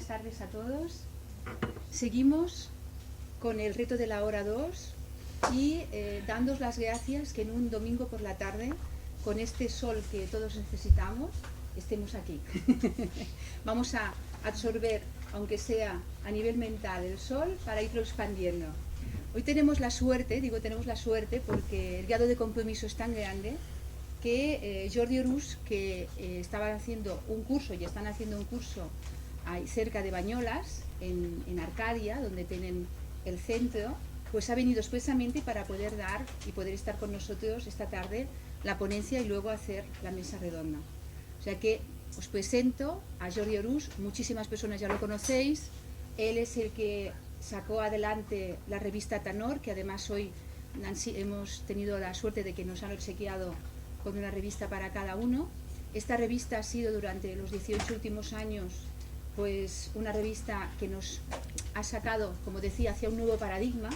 buenas tardes a todos. Seguimos con el reto de la hora 2 y dándos las gracias que en un domingo por la tarde, con este sol que todos necesitamos, estemos aquí. Vamos a absorber, aunque sea a nivel mental, el sol para irlo expandiendo. Hoy tenemos la suerte, digo tenemos la suerte porque el grado de compromiso es tan grande que Jordi Orús, que estaban haciendo un curso y están haciendo un curso ahí cerca de Bañolas, en Arcadia, donde tienen el centro, pues ha venido expresamente para poder dar y poder estar con nosotros esta tarde la ponencia y luego hacer la mesa redonda. O sea que os presento a Jordi Orús, muchísimas personas ya lo conocéis, él es el que sacó adelante la revista Tanor, que además hoy hemos tenido la suerte de que nos han obsequiado con una revista para cada uno. Esta revista ha sido durante los 18 últimos años pues una revista que nos ha sacado, como decía, hacia un nuevo paradigma,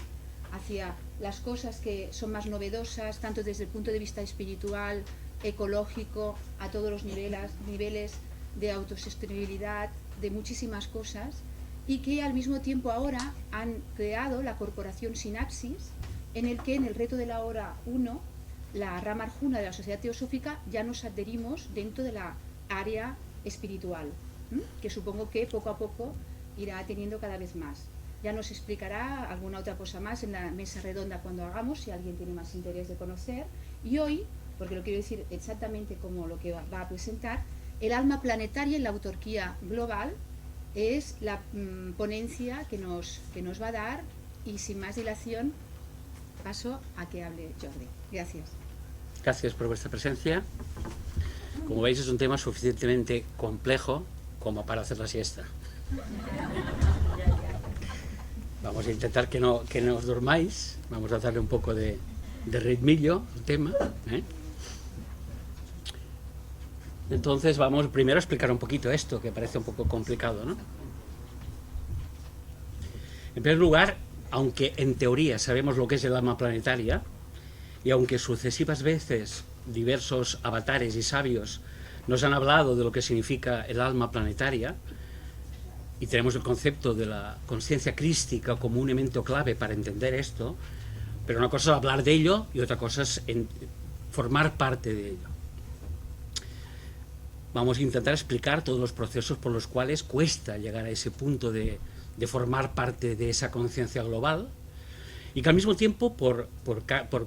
hacia las cosas que son más novedosas, tanto desde el punto de vista espiritual, ecológico, a todos los niveles de autosostenibilidad, de muchísimas cosas, y que al mismo tiempo ahora han creado la corporación Sinapsis, en el que en el reto de la hora 1, la rama Arjuna de la Sociedad Teosófica, ya nos adherimos dentro de la área espiritual, que supongo que poco a poco irá teniendo cada vez más. Ya nos explicará alguna otra cosa más en la mesa redonda cuando hagamos, si alguien tiene más interés de conocer. Y hoy, porque lo quiero decir exactamente como lo que va a presentar, el alma planetaria en la autarquía global es la ponencia que nos va a dar, y sin más dilación paso a que hable Jordi. Gracias. Gracias por vuestra presencia. Como veis, es un tema suficientemente complejo como para hacer la siesta. Vamos a intentar que no os durmáis, vamos a darle un poco de ritmillo al tema, ¿eh? Entonces vamos primero a explicar un poquito esto, que parece un poco complicado, ¿no? En primer lugar, aunque en teoría sabemos lo que es el alma planetaria, y aunque sucesivas veces diversos avatares y sabios nos han hablado de lo que significa el alma planetaria, y tenemos el concepto de la conciencia crística como un elemento clave para entender esto, pero una cosa es hablar de ello y otra cosa es formar parte de ello. Vamos a intentar explicar todos los procesos por los cuales cuesta llegar a ese punto de formar parte de esa conciencia global, y que al mismo tiempo, por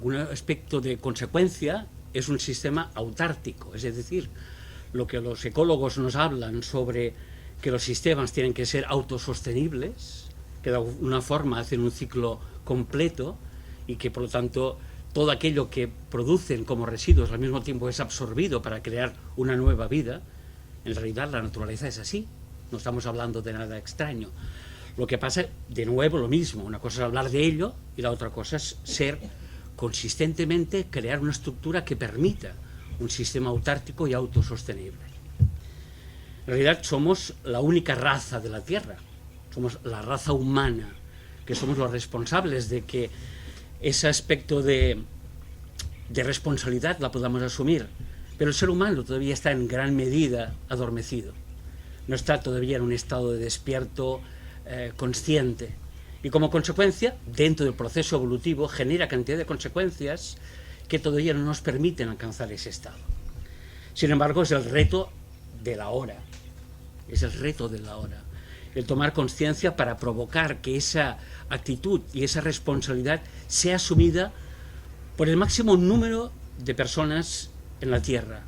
un aspecto de consecuencia, es un sistema autártico, es decir, lo que los ecólogos nos hablan sobre que los sistemas tienen que ser autosostenibles, que de alguna forma hacen un ciclo completo y que por lo tanto todo aquello que producen como residuos al mismo tiempo es absorbido para crear una nueva vida. En realidad la naturaleza es así, no estamos hablando de nada extraño. Lo que pasa, de nuevo, lo mismo, una cosa es hablar de ello y la otra cosa es ser consistentemente, crear una estructura que permita un sistema autártico y autosostenible. En realidad somos la única raza de la Tierra, somos la raza humana, que somos los responsables de que ese aspecto de responsabilidad la podamos asumir, pero el ser humano todavía está en gran medida adormecido, no está todavía en un estado de despierto consciente, y como consecuencia, dentro del proceso evolutivo, genera cantidad de consecuencias que todavía no nos permiten alcanzar ese estado. Sin embargo, es el reto de la hora, es el reto de la hora, el tomar conciencia para provocar que esa actitud y esa responsabilidad sea asumida por el máximo número de personas en la Tierra,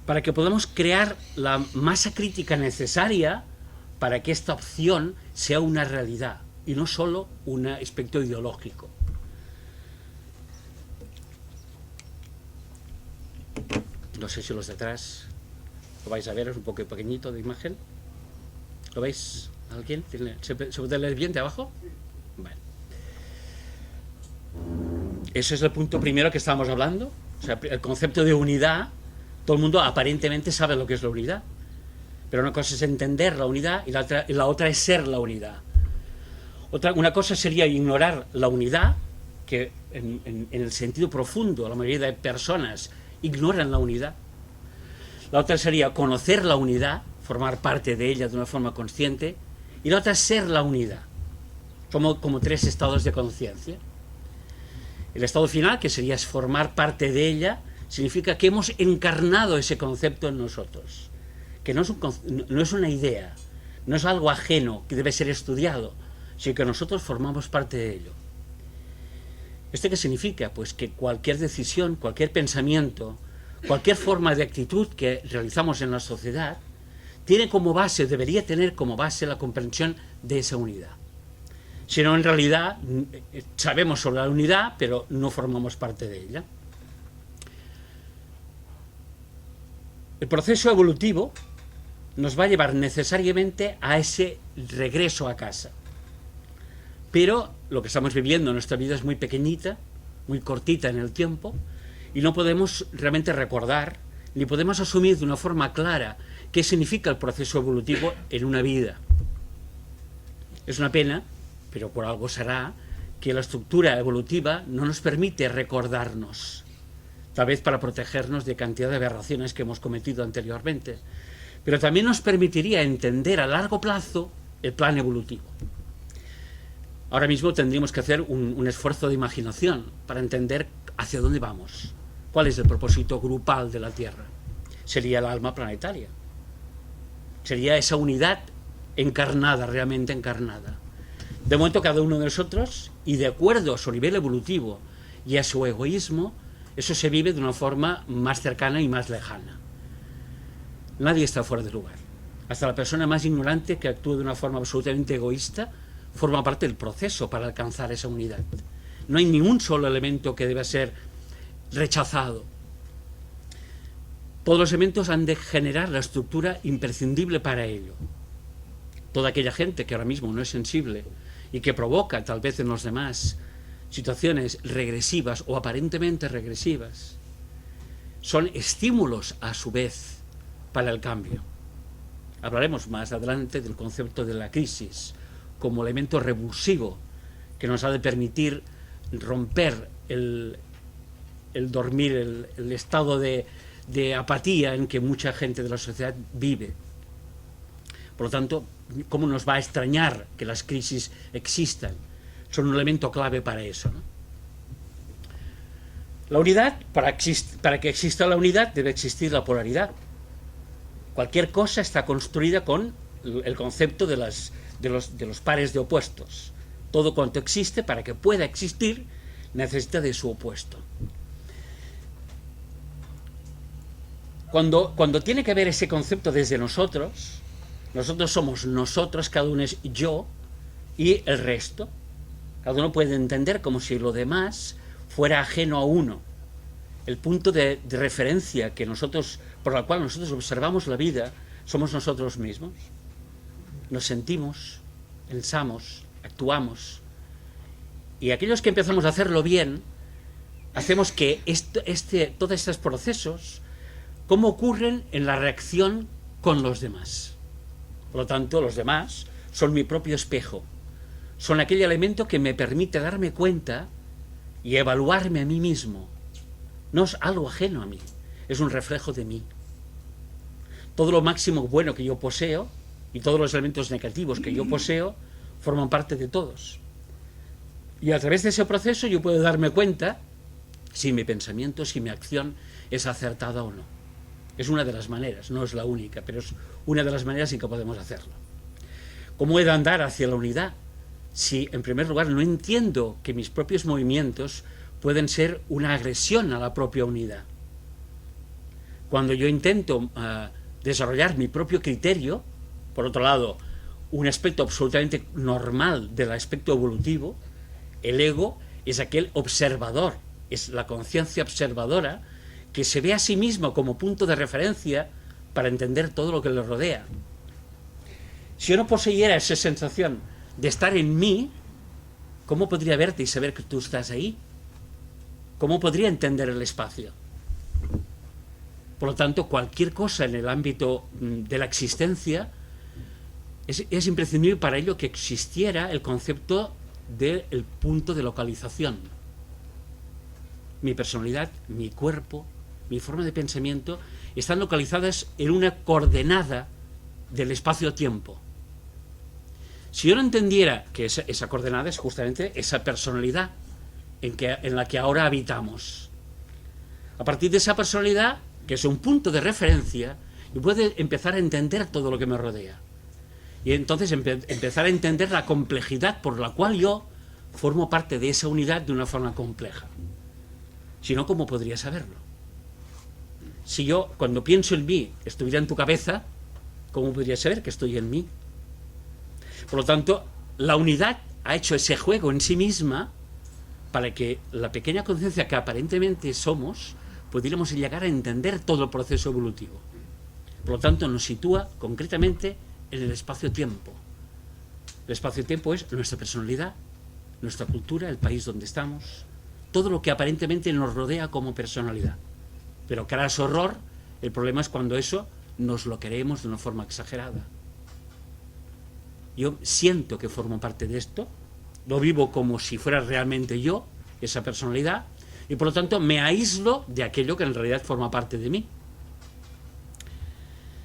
para que podamos crear la masa crítica necesaria para que esta opción sea una realidad y no solo un aspecto ideológico. No sé si los de atrás lo vais a ver, es un poco pequeñito de imagen. ¿Lo veis? ¿Alguien? ¿Se puede leer bien de abajo? Vale. Ese es el punto primero que estábamos hablando. O sea, el concepto de unidad, todo el mundo aparentemente sabe lo que es la unidad. Pero una cosa es entender la unidad y la otra es ser la unidad. Una cosa sería ignorar la unidad, que en el sentido profundo la mayoría de personas ignoran la unidad. La otra sería conocer la unidad, formar parte de ella de una forma consciente, y la otra es ser la unidad. Como tres estados de conciencia. El estado final, que sería formar parte de ella, significa que hemos encarnado ese concepto en nosotros, que no es una idea, no es algo ajeno que debe ser estudiado, sino que nosotros formamos parte de ello. ¿Esto qué significa? Pues que cualquier decisión, cualquier pensamiento, cualquier forma de actitud que realizamos en la sociedad tiene como base, debería tener como base la comprensión de esa unidad. Si no, en realidad sabemos sobre la unidad, pero no formamos parte de ella. El proceso evolutivo nos va a llevar necesariamente a ese regreso a casa. Pero lo que estamos viviendo en nuestra vida es muy pequeñita, muy cortita en el tiempo, y no podemos realmente recordar, ni podemos asumir de una forma clara qué significa el proceso evolutivo en una vida. Es una pena, pero por algo será, que la estructura evolutiva no nos permite recordarnos, tal vez para protegernos de cantidad de aberraciones que hemos cometido anteriormente, pero también nos permitiría entender a largo plazo el plan evolutivo. Ahora mismo tendríamos que hacer un esfuerzo de imaginación para entender hacia dónde vamos, cuál es el propósito grupal de la Tierra. Sería el alma planetaria, sería esa unidad encarnada, realmente encarnada. De momento cada uno de nosotros, y de acuerdo a su nivel evolutivo y a su egoísmo, eso se vive de una forma más cercana y más lejana. Nadie está fuera de lugar. Hasta la persona más ignorante que actúe de una forma absolutamente egoísta forma parte del proceso para alcanzar esa unidad. No hay ni un solo elemento que deba ser rechazado. Todos los elementos han de generar la estructura imprescindible para ello. Toda aquella gente que ahora mismo no es sensible y que provoca tal vez en los demás situaciones regresivas o aparentemente regresivas, son estímulos a su vez para el cambio. Hablaremos más adelante del concepto de la crisis como elemento revulsivo que nos ha de permitir romper el dormir, el estado de apatía en que mucha gente de la sociedad vive. Por lo tanto, ¿cómo nos va a extrañar que las crisis existan? Son un elemento clave para eso, ¿no? La unidad, para que exista la unidad, debe existir la polaridad. Cualquier cosa está construida con el concepto de los pares de opuestos. Todo cuanto existe, para que pueda existir, necesita de su opuesto. Cuando tiene que haber ese concepto desde nosotros somos nosotros, cada uno es yo y el resto. Cada uno puede entender como si lo demás fuera ajeno a uno. El punto de referencia por el cual nosotros observamos la vida somos nosotros mismos. Nos sentimos, pensamos, actuamos. Y aquellos que empezamos a hacerlo bien, hacemos que todos estos procesos, cómo ocurren en la reacción con los demás. Por lo tanto, los demás son mi propio espejo. Son aquel elemento que me permite darme cuenta y evaluarme a mí mismo. No es algo ajeno a mí, es un reflejo de mí. Todo lo máximo bueno que yo poseo y todos los elementos negativos que yo poseo forman parte de todos. Y a través de ese proceso yo puedo darme cuenta si mi pensamiento, si mi acción es acertada o no. Es una de las maneras, no es la única, pero es una de las maneras en que podemos hacerlo. ¿Cómo he de andar hacia la unidad? Si, en primer lugar, no entiendo que mis propios movimientos pueden ser una agresión a la propia unidad. Cuando yo intento desarrollar mi propio criterio, por otro lado, un aspecto absolutamente normal del aspecto evolutivo, el ego es aquel observador, es la conciencia observadora que se ve a sí mismo como punto de referencia para entender todo lo que le rodea. Si yo no poseyera esa sensación de estar en mí, ¿cómo podría verte y saber que tú estás ahí? ¿Cómo podría entender el espacio? Por lo tanto, cualquier cosa en el ámbito de la existencia es imprescindible para ello que existiera el concepto del punto de localización. Mi personalidad, mi cuerpo, mi forma de pensamiento están localizadas en una coordenada del espacio-tiempo. Si yo no entendiera que esa coordenada es justamente esa personalidad en la que ahora habitamos, a partir de esa personalidad, que es un punto de referencia, y puedo empezar a entender todo lo que me rodea. Y entonces empezar a entender la complejidad por la cual yo formo parte de esa unidad de una forma compleja. Si no, ¿cómo podría saberlo? Si yo, cuando pienso en mí, estuviera en tu cabeza, ¿cómo podría saber que estoy en mí? Por lo tanto, la unidad ha hecho ese juego en sí misma para que la pequeña conciencia que aparentemente somos pudiéramos llegar a entender todo el proceso evolutivo. Por lo tanto, nos sitúa concretamente en el espacio-tiempo. El espacio-tiempo es nuestra personalidad, nuestra cultura, el país donde estamos, todo lo que aparentemente nos rodea como personalidad. Pero caras horror, el problema es cuando eso nos lo creemos de una forma exagerada. Yo siento que formo parte de esto, lo vivo como si fuera realmente yo, esa personalidad, y por lo tanto me aíslo de aquello que en realidad forma parte de mí.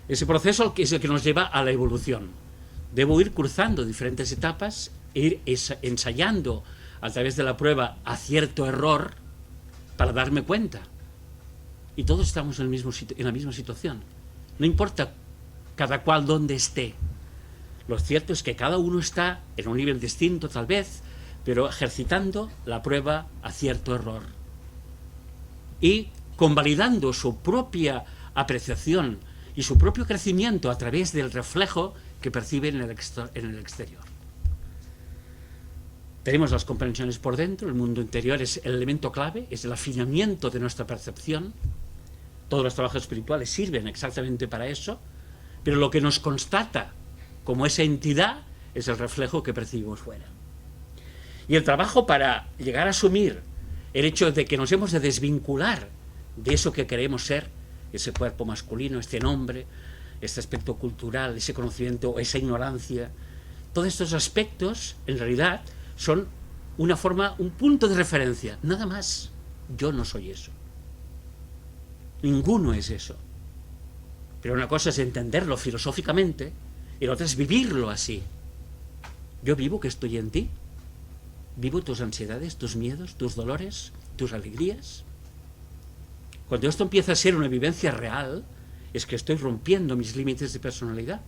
Ese proceso es el que nos lleva a la evolución. Debo ir cruzando diferentes etapas, ir ensayando a través de la prueba acierto error para darme cuenta. Y todos estamos en la misma situación. No importa cada cual dónde esté. Lo cierto es que cada uno está en un nivel distinto tal vez, pero ejercitando la prueba acierto error. Y convalidando su propia apreciación y su propio crecimiento a través del reflejo que percibe en el exterior. Tenemos las comprensiones por dentro, el mundo interior es el elemento clave, es el afinamiento de nuestra percepción. Todos los trabajos espirituales sirven exactamente para eso, pero lo que nos constata como esa entidad es el reflejo que percibimos fuera. Y el trabajo para llegar a asumir el hecho de que nos hemos de desvincular de eso que queremos ser, ese cuerpo masculino, este nombre, este aspecto cultural, ese conocimiento, esa ignorancia, todos estos aspectos en realidad son una forma, un punto de referencia, nada más. Yo no soy eso. Ninguno es eso. Pero una cosa es entenderlo filosóficamente y la otra es vivirlo así. Yo vivo que estoy en ti. Vivo tus ansiedades, tus miedos, tus dolores, tus alegrías. Cuando esto empieza a ser una vivencia real, es que estoy rompiendo mis límites de personalidad.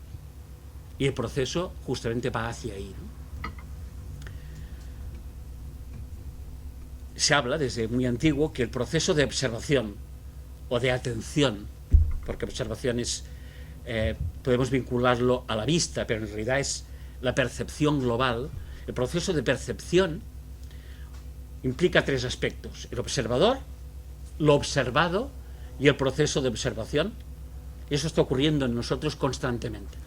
Y el proceso justamente va hacia ahí, ¿no? Se habla desde muy antiguo que el proceso de observación o de atención, porque observación es, podemos vincularlo a la vista, pero en realidad es la percepción global. El proceso de percepción implica tres aspectos: el observador, lo observado y el proceso de observación. Eso está ocurriendo en nosotros constantemente.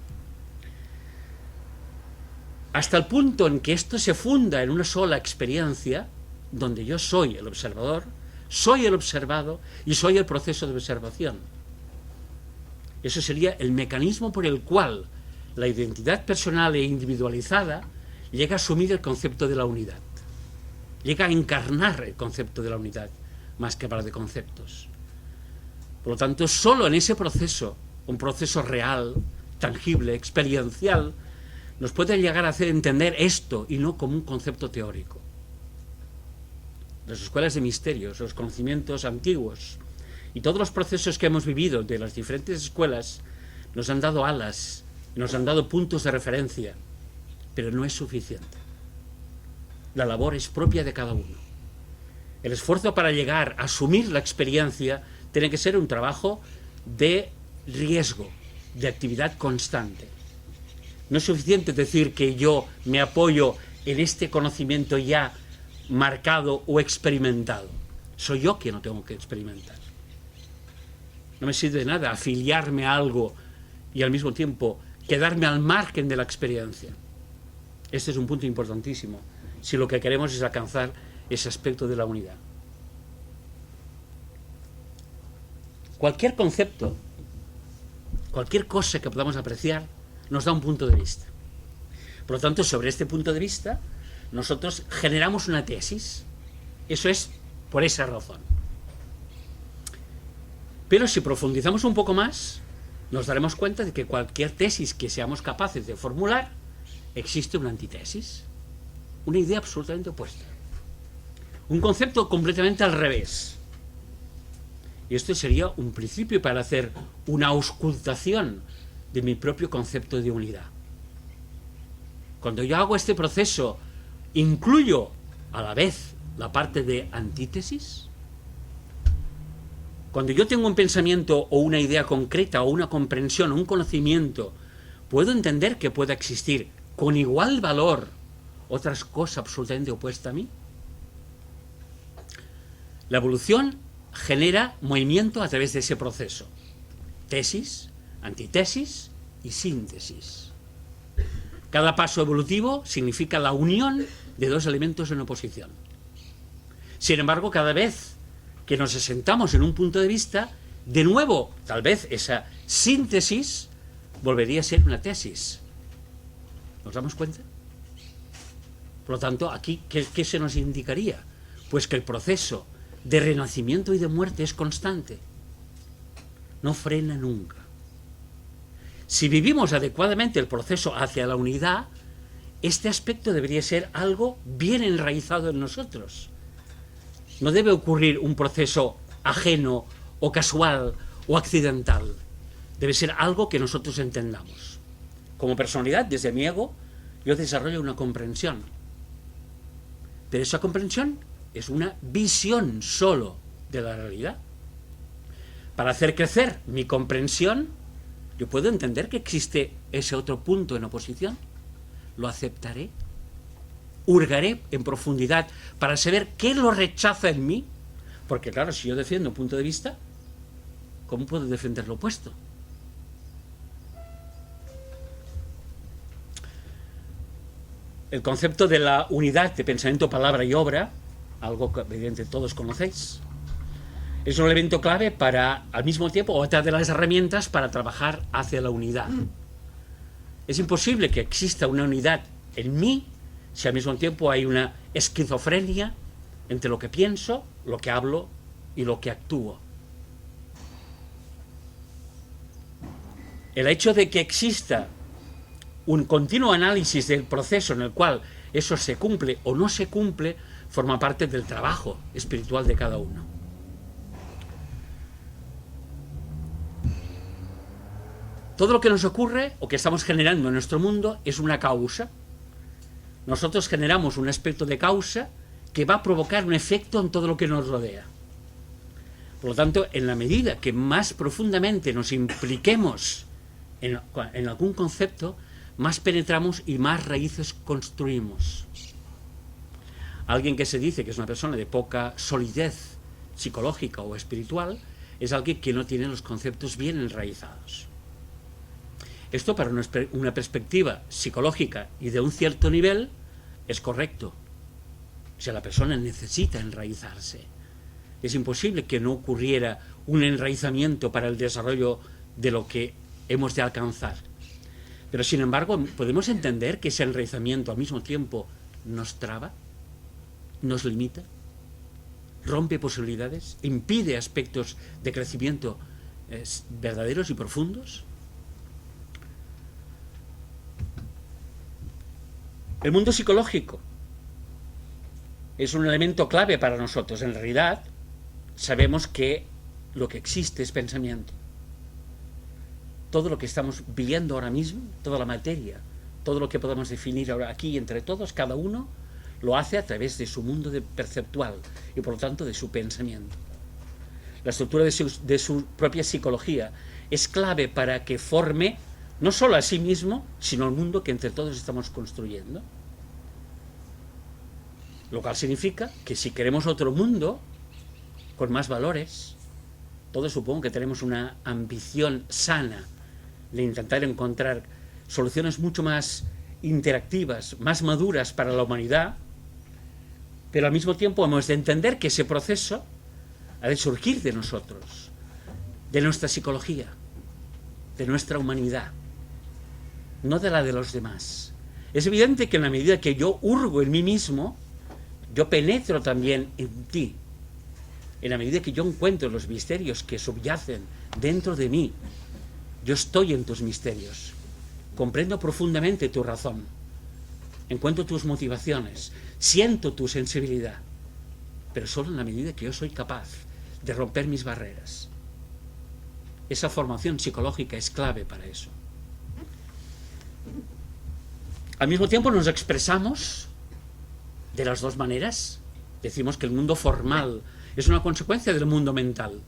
Hasta el punto en que esto se funda en una sola experiencia, donde yo soy el observador, soy el observado y soy el proceso de observación. Eso sería el mecanismo por el cual la identidad personal e individualizada llega a asumir el concepto de la unidad, llega a encarnar el concepto de la unidad, más que hablar de conceptos. Por lo tanto, solo en ese proceso, un proceso real, tangible, experiencial, nos puede llegar a hacer entender esto y no como un concepto teórico. Las escuelas de misterios, los conocimientos antiguos y todos los procesos que hemos vivido de las diferentes escuelas nos han dado alas, nos han dado puntos de referencia, pero no es suficiente. La labor es propia de cada uno. El esfuerzo para llegar a asumir la experiencia tiene que ser un trabajo de riesgo, de actividad constante. No es suficiente decir que yo me apoyo en este conocimiento ya marcado o experimentado. Soy yo quien lo tengo que experimentar. No me sirve de nada afiliarme a algo y al mismo tiempo quedarme al margen de la experiencia. Este es un punto importantísimo si lo que queremos es alcanzar ese aspecto de la unidad. Cualquier concepto, cualquier cosa que podamos apreciar, nos da un punto de vista. Por lo tanto, sobre este punto de vista, nosotros generamos una tesis. Eso es por esa razón. Pero si profundizamos un poco más, nos daremos cuenta de que cualquier tesis que seamos capaces de formular existe una antítesis, una idea absolutamente opuesta, un concepto completamente al revés. Y esto sería un principio para hacer una auscultación de mi propio concepto de unidad. Cuando yo hago este proceso, incluyo a la vez la parte de antítesis. Cuando yo tengo un pensamiento o una idea concreta o una comprensión o un conocimiento, puedo entender que pueda existir con igual valor otras cosas absolutamente opuestas a mí. La evolución genera movimiento a través de ese proceso. Tesis, antítesis y síntesis. Cada paso evolutivo significa la unión de dos elementos en oposición. Sin embargo, cada vez que nos asentamos en un punto de vista, de nuevo, tal vez esa síntesis volvería a ser una tesis. ¿Nos damos cuenta? Por lo tanto, aquí, ¿qué se nos indicaría? Pues que el proceso de renacimiento y de muerte es constante. No frena nunca. Si vivimos adecuadamente el proceso hacia la unidad, este aspecto debería ser algo bien enraizado en nosotros. No debe ocurrir un proceso ajeno o casual o accidental. Debe ser algo que nosotros entendamos. Como personalidad, desde mi ego, yo desarrollo una comprensión. Pero esa comprensión es una visión solo de la realidad. Para hacer crecer mi comprensión, yo puedo entender que existe ese otro punto en oposición. Lo aceptaré. Hurgaré en profundidad para saber qué lo rechaza en mí. Porque claro, si yo defiendo un punto de vista, ¿cómo puedo defender lo opuesto? El concepto de la unidad de pensamiento, palabra y obra, algo que evidentemente todos conocéis, es un elemento clave para, al mismo tiempo, otra de las herramientas para trabajar hacia la unidad. Es imposible que exista una unidad en mí si al mismo tiempo hay una esquizofrenia entre lo que pienso, lo que hablo y lo que actúo. El hecho de que exista un continuo análisis del proceso en el cual eso se cumple o no se cumple forma parte del trabajo espiritual de cada uno. Todo lo que nos ocurre o que estamos generando en nuestro mundo es una causa. Nosotros generamos un aspecto de causa que va a provocar un efecto en todo lo que nos rodea. Por lo tanto, en la medida que más profundamente nos impliquemos en algún concepto, más penetramos y más raíces construimos. Alguien que se dice que es una persona de poca solidez psicológica o espiritual es alguien que no tiene los conceptos bien enraizados. Esto, para una perspectiva psicológica y de un cierto nivel, es correcto. O sea, la persona necesita enraizarse. Es imposible que no ocurriera un enraizamiento para el desarrollo de lo que hemos de alcanzar. Pero, sin embargo, ¿podemos entender que ese enraizamiento al mismo tiempo nos traba, nos limita, rompe posibilidades, impide aspectos de crecimiento verdaderos y profundos? El mundo psicológico es un elemento clave para nosotros. En realidad, sabemos que lo que existe es pensamiento. Todo lo que estamos viendo ahora mismo, toda la materia, todo lo que podemos definir ahora aquí entre todos, cada uno lo hace a través de su mundo perceptual y por lo tanto de su pensamiento. La estructura de su propia psicología es clave para que forme no solo a sí mismo, sino al mundo que entre todos estamos construyendo. Lo cual significa que si queremos otro mundo con más valores, todos supongo que tenemos una ambición sana de intentar encontrar soluciones mucho más interactivas, más maduras para la humanidad, pero al mismo tiempo hemos de entender que ese proceso ha de surgir de nosotros, de nuestra psicología, de nuestra humanidad, no de la de los demás. Es evidente que en la medida que yo hurgo en mí mismo, yo penetro también en ti. En la medida que yo encuentro los misterios que subyacen dentro de mí, yo estoy en tus misterios. Comprendo profundamente tu razón. encuentro tus motivaciones, siento tu sensibilidad, pero solo en la medida que yo soy capaz de romper mis barreras. Esa formación psicológica es clave para eso. Al mismo tiempo nos expresamos de las dos maneras. Decimos que el mundo formal es una consecuencia del mundo mental,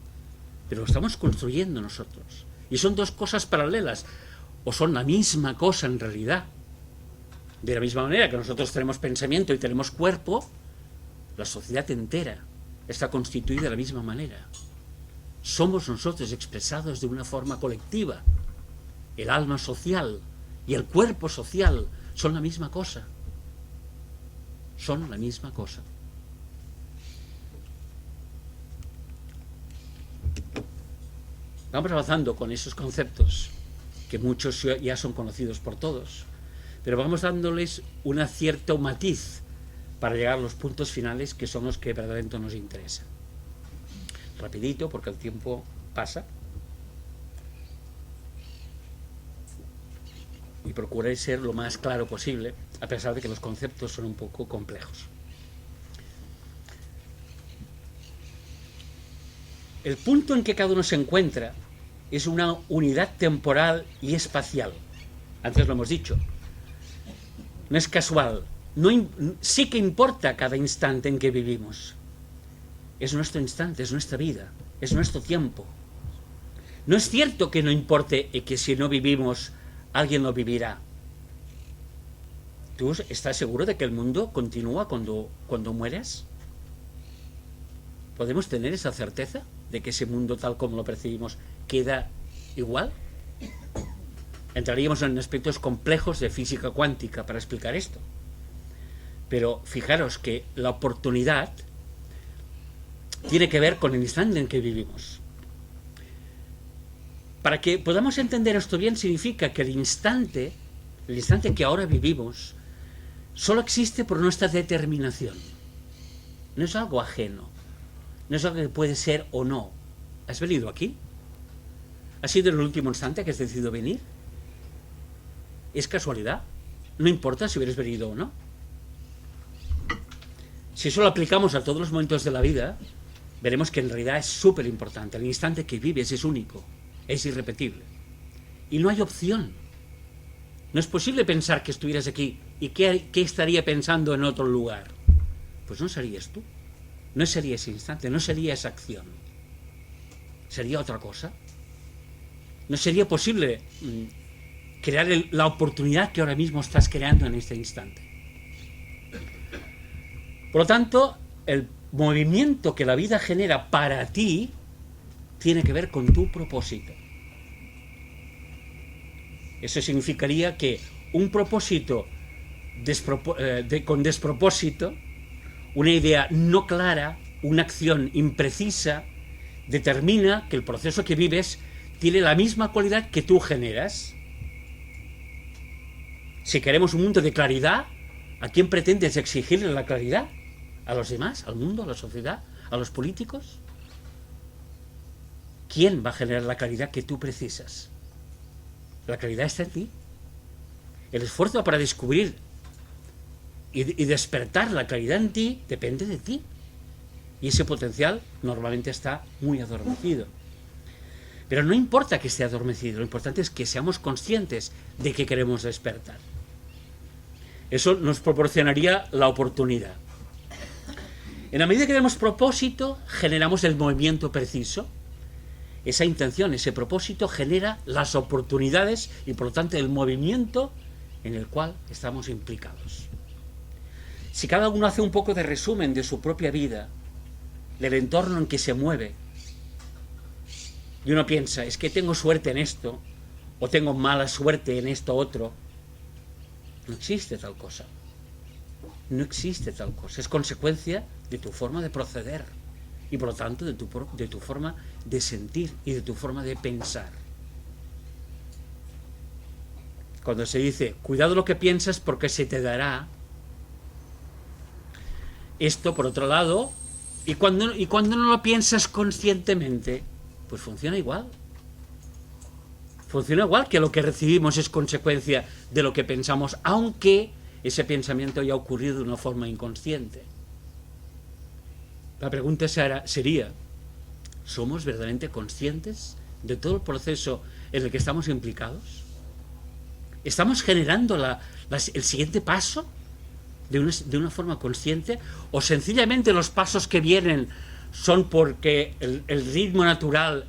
pero lo estamos construyendo nosotros. Y son dos cosas paralelas, o son la misma cosa en realidad. De la misma manera que nosotros tenemos pensamiento y tenemos cuerpo, la sociedad entera está constituida de la misma manera. Somos nosotros expresados de una forma colectiva. El alma social y el cuerpo social son la misma cosa. Son la misma cosa. Vamos avanzando con esos conceptos, que muchos ya son conocidos por todos, pero vamos dándoles un cierto matiz para llegar a los puntos finales, que son los que verdaderamente nos interesan. Rapidito, porque el tiempo pasa. Y procuraré ser lo más claro posible, a pesar de que los conceptos son un poco complejos. El punto en que cada uno se encuentra es una unidad temporal y espacial. Antes lo hemos dicho. No es casual. Sí que importa cada instante en que vivimos. Es nuestro instante, es nuestra vida, es nuestro tiempo. No es cierto que no importe y que si no vivimos, alguien lo vivirá. ¿Tú estás seguro de que el mundo continúa cuando mueres? ¿Podemos tener esa certeza de que ese mundo tal como lo percibimos queda igual? Entraríamos en aspectos complejos de física cuántica para explicar esto. Pero fijaros que la oportunidad tiene que ver con el instante en que vivimos. Para que podamos entender esto bien, significa que el instante que ahora vivimos, solo existe por nuestra determinación. No es algo ajeno. No es algo que puede ser o no. ¿Has venido aquí? ¿Ha sido el último instante que has decidido venir? ¿Es casualidad? No importa si hubieras venido o no. Si eso lo aplicamos a todos los momentos de la vida, veremos que en realidad es súper importante. El instante que vives es único, es irrepetible. Y no hay opción. No es posible pensar que estuvieras aquí y qué estaría pensando en otro lugar. Pues no serías tú. No sería ese instante, no sería esa acción. Sería otra cosa. No sería posible crear la oportunidad que ahora mismo estás creando en este instante. Por lo tanto, el movimiento que la vida genera para ti tiene que ver con tu propósito. Eso significaría que un propósito con despropósito, una idea no clara, una acción imprecisa, determina que el proceso que vives tiene la misma cualidad que tú generas. Si queremos un mundo de claridad, ¿a quién pretendes exigirle la claridad? ¿A los demás? ¿Al mundo? ¿A la sociedad? ¿A los políticos? ¿Quién va a generar la claridad que tú precisas? La claridad está en ti. El esfuerzo para descubrir y despertar la claridad en ti depende de ti. Y ese potencial normalmente está muy adormecido. Pero no importa que esté adormecido, lo importante es que seamos conscientes de que queremos despertar. Eso nos proporcionaría la oportunidad. En la medida que damos propósito, generamos el movimiento preciso. Esa intención, ese propósito genera las oportunidades y por lo tanto el movimiento en el cual estamos implicados. Si cada uno hace un poco de resumen de su propia vida, del entorno en que se mueve, y uno piensa, es que tengo suerte en esto, o tengo mala suerte en esto otro, no existe tal cosa. No existe tal cosa. Es consecuencia de tu forma de proceder y por lo tanto de tu forma de sentir y de tu forma de pensar. Cuando se dice, cuidado lo que piensas porque se te dará, esto por otro lado, y cuando no lo piensas conscientemente, pues funciona igual. Funciona igual que lo que recibimos es consecuencia de lo que pensamos, aunque ese pensamiento haya ocurrido de una forma inconsciente. La pregunta sería, ¿somos verdaderamente conscientes de todo el proceso en el que estamos implicados? ¿Estamos generando el siguiente paso de una forma consciente? ¿O sencillamente los pasos que vienen son porque el ritmo natural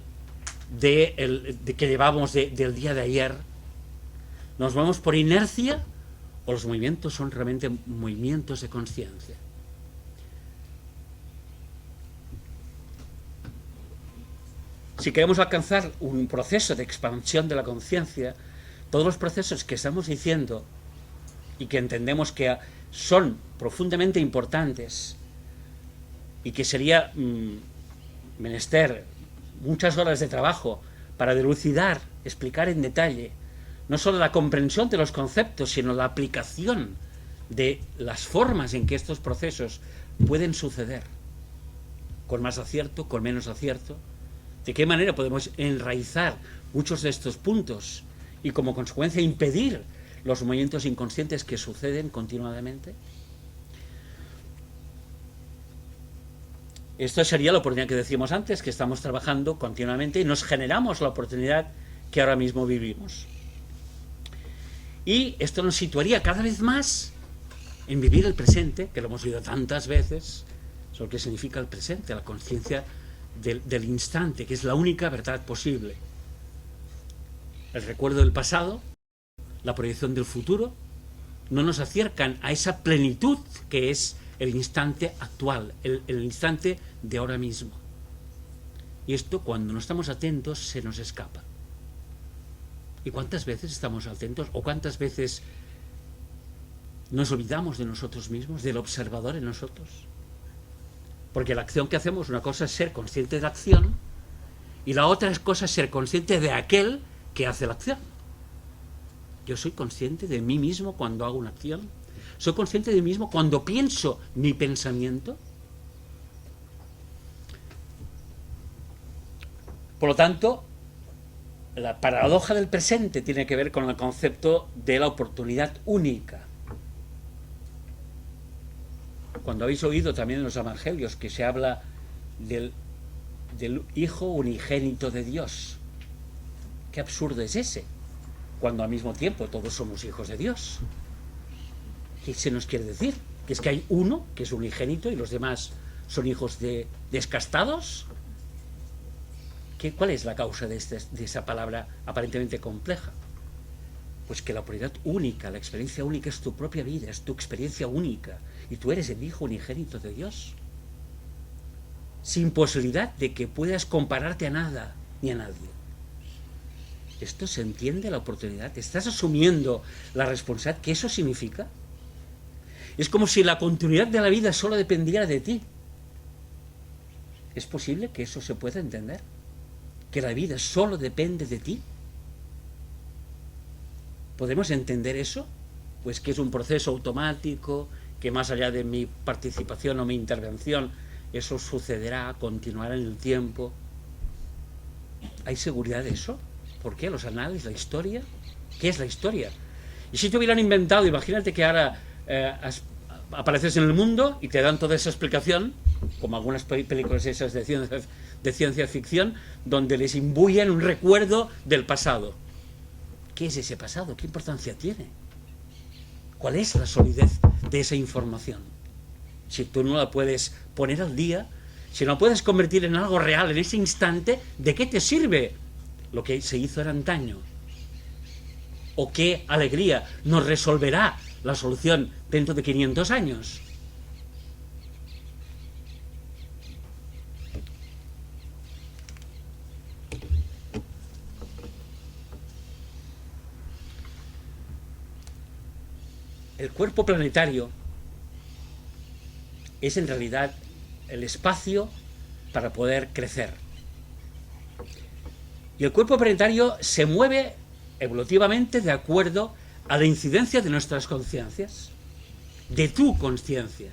de que llevamos del día de ayer nos movemos por inercia, o los movimientos son realmente movimientos de conciencia? Si queremos alcanzar un proceso de expansión de la conciencia, todos los procesos que estamos diciendo y que entendemos que son profundamente importantes y que sería menester muchas horas de trabajo para dilucidar, explicar en detalle, no solo la comprensión de los conceptos, sino la aplicación de las formas en que estos procesos pueden suceder, con más acierto, con menos acierto, de qué manera podemos enraizar muchos de estos puntos y como consecuencia impedir los movimientos inconscientes que suceden continuadamente. Esto sería la oportunidad que decíamos antes, que estamos trabajando continuamente y nos generamos la oportunidad que ahora mismo vivimos. Y esto nos situaría cada vez más en vivir el presente, que lo hemos oído tantas veces, sobre lo que significa el presente, la conciencia del instante, que es la única verdad posible. El recuerdo del pasado, la proyección del futuro, no nos acercan a esa plenitud que es el instante actual, el instante de ahora mismo. Y esto, cuando no estamos atentos, se nos escapa. ¿Y cuántas veces estamos atentos? ¿O cuántas veces nos olvidamos de nosotros mismos, del observador en nosotros? Porque la acción que hacemos, una cosa es ser consciente de la acción y la otra cosa es ser consciente de aquel que hace la acción. Yo soy consciente de mí mismo cuando hago una acción. Soy consciente de mí mismo cuando pienso mi pensamiento. Por lo tanto, la paradoja del presente tiene que ver con el concepto de la oportunidad única. Cuando habéis oído también en los evangelios que se habla del Hijo unigénito de Dios, qué absurdo es ese, cuando al mismo tiempo todos somos hijos de Dios. ¿Qué se nos quiere decir? ¿Que es que hay uno que es unigénito y los demás son hijos de descastados? ¿Cuál es la causa de esa palabra aparentemente compleja? Pues que la oportunidad única, la experiencia única es tu propia vida, es tu experiencia única, y tú eres el Hijo unigénito de Dios, sin posibilidad de que puedas compararte a nada ni a nadie. ¿Esto se entiende, la oportunidad? ¿Estás asumiendo la responsabilidad que eso significa? Es como si la continuidad de la vida solo dependiera de ti. ¿Es posible que eso se pueda entender? ¿Que la vida solo depende de ti? ¿Podemos entender eso? Pues que es un proceso automático, que más allá de mi participación o mi intervención, eso sucederá, continuará en el tiempo. ¿Hay seguridad de eso? ¿Por qué? ¿Los análisis? ¿La historia? ¿Qué es la historia? Y si te hubieran inventado, imagínate que ahora apareces en el mundo y te dan toda esa explicación, como algunas películas esas de ciencia ficción, donde les imbuyen un recuerdo del pasado. ¿Qué es ese pasado? ¿Qué importancia tiene? ¿Cuál es la solidez de esa información? Si tú no la puedes poner al día, si no la puedes convertir en algo real en ese instante, ¿de qué te sirve lo que se hizo en antaño? ¿O qué alegría nos resolverá la solución dentro de 500 años? El cuerpo planetario es en realidad el espacio para poder crecer. Y el cuerpo planetario se mueve evolutivamente de acuerdo a la incidencia de nuestras conciencias, de tu conciencia,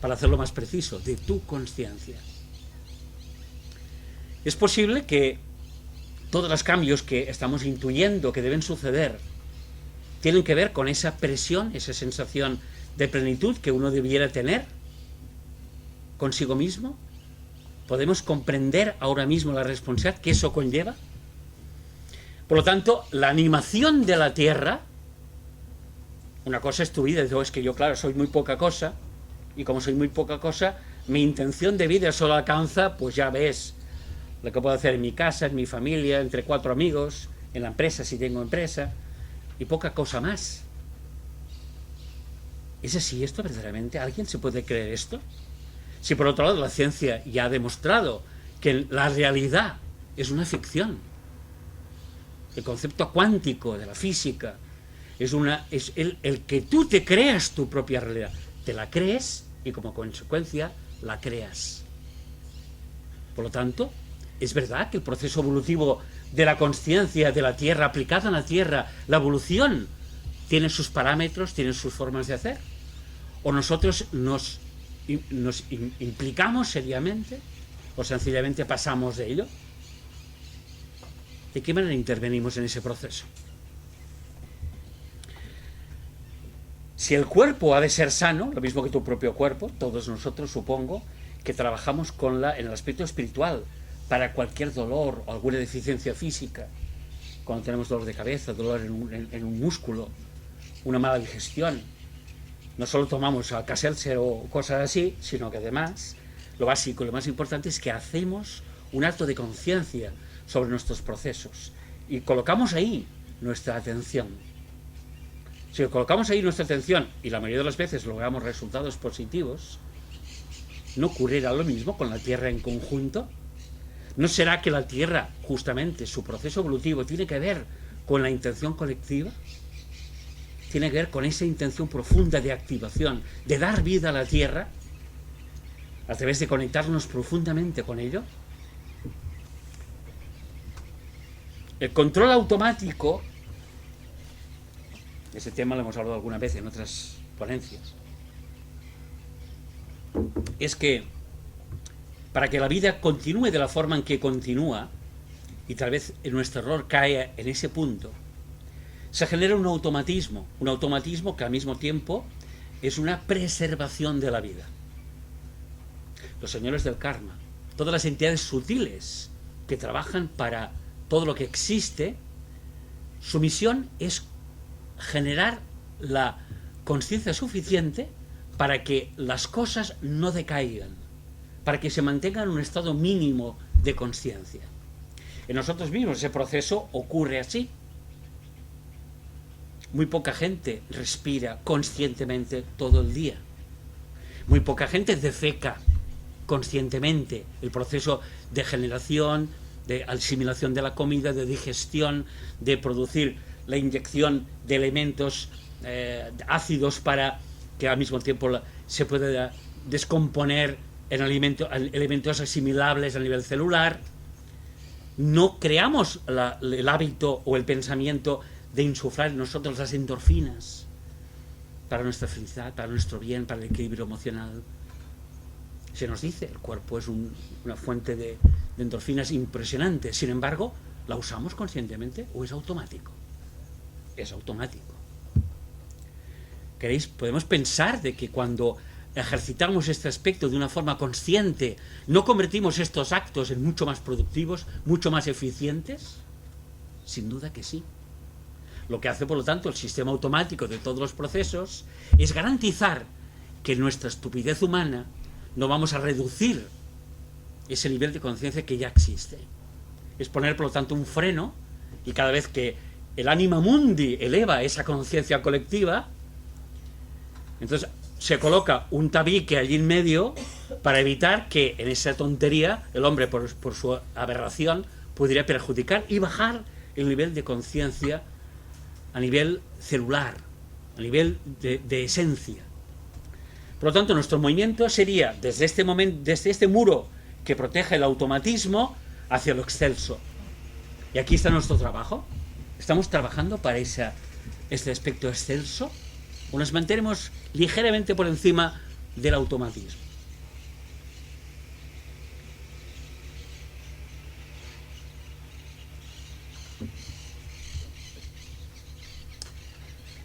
para hacerlo más preciso, de tu conciencia. Es posible que todos los cambios que estamos intuyendo que deben suceder tienen que ver con esa presión, esa sensación de plenitud que uno debiera tener consigo mismo. ¿Podemos comprender ahora mismo la responsabilidad que eso conlleva? Por lo tanto, la animación de la Tierra, una cosa es tu vida, es que yo, claro, soy muy poca cosa, y como soy muy poca cosa, mi intención de vida solo alcanza, pues ya ves, lo que puedo hacer en mi casa, en mi familia, entre 4 amigos, en la empresa si tengo empresa, y poca cosa más. ¿Es así esto verdaderamente? ¿Alguien se puede creer esto? Si por otro lado la ciencia ya ha demostrado que la realidad es una ficción, el concepto cuántico de la física es el que tú te creas tu propia realidad, te la crees y como consecuencia la creas. Por lo tanto, es verdad que el proceso evolutivo de la consciencia de la Tierra aplicada a la Tierra, la evolución, tiene sus parámetros, tiene sus formas de hacer, o nosotros nos implicamos seriamente o sencillamente pasamos de ello. ¿De qué manera intervenimos en ese proceso? Si el cuerpo ha de ser sano, lo mismo que tu propio cuerpo, todos nosotros supongo que trabajamos en el aspecto espiritual para cualquier dolor o alguna deficiencia física, cuando tenemos dolor de cabeza, dolor en un músculo, una mala digestión. No solo tomamos Alka-Seltzer o cosas así, sino que además lo básico, lo más importante es que hacemos un acto de conciencia sobre nuestros procesos y colocamos ahí nuestra atención. Si colocamos ahí nuestra atención y la mayoría de las veces logramos resultados positivos, ¿no ocurrirá lo mismo con la Tierra en conjunto? ¿No será que la Tierra, justamente, su proceso evolutivo tiene que ver con la intención colectiva? Tiene que ver con esa intención profunda de activación, de dar vida a la Tierra, a través de conectarnos profundamente con ello. El control automático, ese tema lo hemos hablado alguna vez en otras ponencias, es que para que la vida continúe de la forma en que continúa, y tal vez nuestro error cae en ese punto, se genera un automatismo que al mismo tiempo es una preservación de la vida. Los señores del karma, todas las entidades sutiles que trabajan para todo lo que existe, su misión es generar la conciencia suficiente para que las cosas no decaigan, para que se mantengan en un estado mínimo de conciencia. En nosotros mismos ese proceso ocurre así. Muy poca gente respira conscientemente todo el día. Muy poca gente defeca conscientemente. El proceso de generación, de asimilación de la comida, de digestión, de producir la inyección de elementos ácidos para que al mismo tiempo se pueda descomponer en elementos asimilables a nivel celular. No creamos el hábito o el pensamiento de insuflar en nosotros las endorfinas para nuestra felicidad, para nuestro bien, para el equilibrio emocional. Se nos dice, el cuerpo es una fuente de endorfinas impresionante. Sin embargo, ¿la usamos conscientemente o es automático? Es automático. ¿Queréis? Podemos pensar de que cuando ejercitamos este aspecto de una forma consciente, ¿no convertimos estos actos en mucho más productivos, mucho más eficientes? Sin duda que sí. Lo que hace, por lo tanto, el sistema automático de todos los procesos es garantizar que nuestra estupidez humana no vamos a reducir ese nivel de conciencia que ya existe. Es poner, por lo tanto, un freno, y cada vez que el anima mundi eleva esa conciencia colectiva, entonces se coloca un tabique allí en medio para evitar que en esa tontería el hombre, por su aberración, pudiera perjudicar y bajar el nivel de conciencia a nivel celular, a nivel de esencia. Por lo tanto, nuestro movimiento sería desde este momento, desde este muro que protege el automatismo hacia lo excelso. Y aquí está nuestro trabajo. ¿Estamos trabajando para este aspecto excelso? ¿O nos mantenemos ligeramente por encima del automatismo?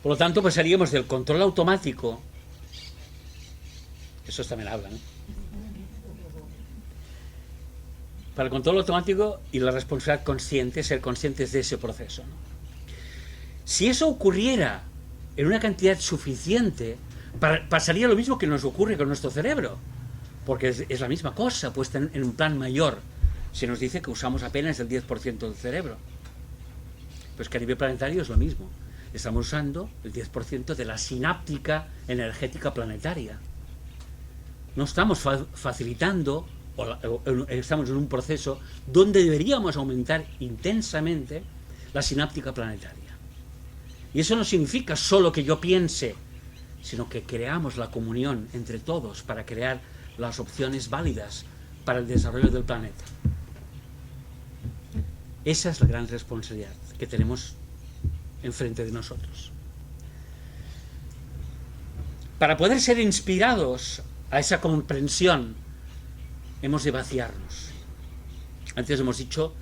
Por lo tanto, pasaríamos del control automático, eso también habla, ¿no? Para el control automático y la responsabilidad consciente, ser conscientes de ese proceso, ¿no? Si eso ocurriera en una cantidad suficiente, pasaría lo mismo que nos ocurre con nuestro cerebro, porque es la misma cosa, puesta en un plan mayor. Se nos dice que usamos apenas el 10% del cerebro. Pues que a nivel planetario es lo mismo. Estamos usando el 10% de la sináptica energética planetaria. No estamos facilitando, o estamos en un proceso donde deberíamos aumentar intensamente la sináptica planetaria. Y eso no significa solo que yo piense, sino que creamos la comunión entre todos para crear las opciones válidas para el desarrollo del planeta. Esa es la gran responsabilidad que tenemos enfrente de nosotros. Para poder ser inspirados a esa comprensión, hemos de vaciarnos. Antes hemos dicho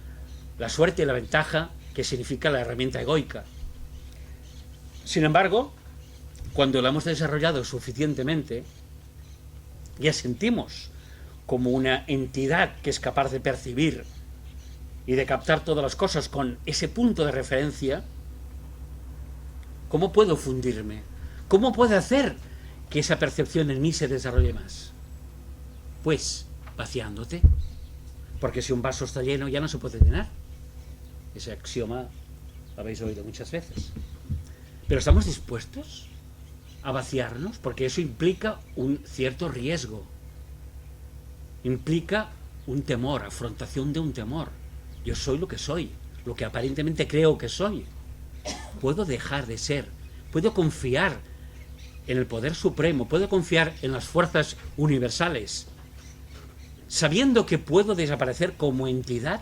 la suerte y la ventaja que significa la herramienta egoica. Sin embargo, cuando la hemos desarrollado suficientemente, ya sentimos como una entidad que es capaz de percibir y de captar todas las cosas con ese punto de referencia. ¿Cómo puedo fundirme? ¿Cómo puedo hacer que esa percepción en mí se desarrolle más? Pues vaciándote. Porque si un vaso está lleno ya no se puede llenar. Ese axioma lo habéis oído muchas veces. Pero ¿estamos dispuestos a vaciarnos? Porque eso implica un cierto riesgo. Implica un temor, afrontación de un temor. Yo soy lo que soy, lo que aparentemente creo que soy. Puedo dejar de ser, puedo confiar en el poder supremo, puedo confiar en las fuerzas universales, sabiendo que puedo desaparecer como entidad.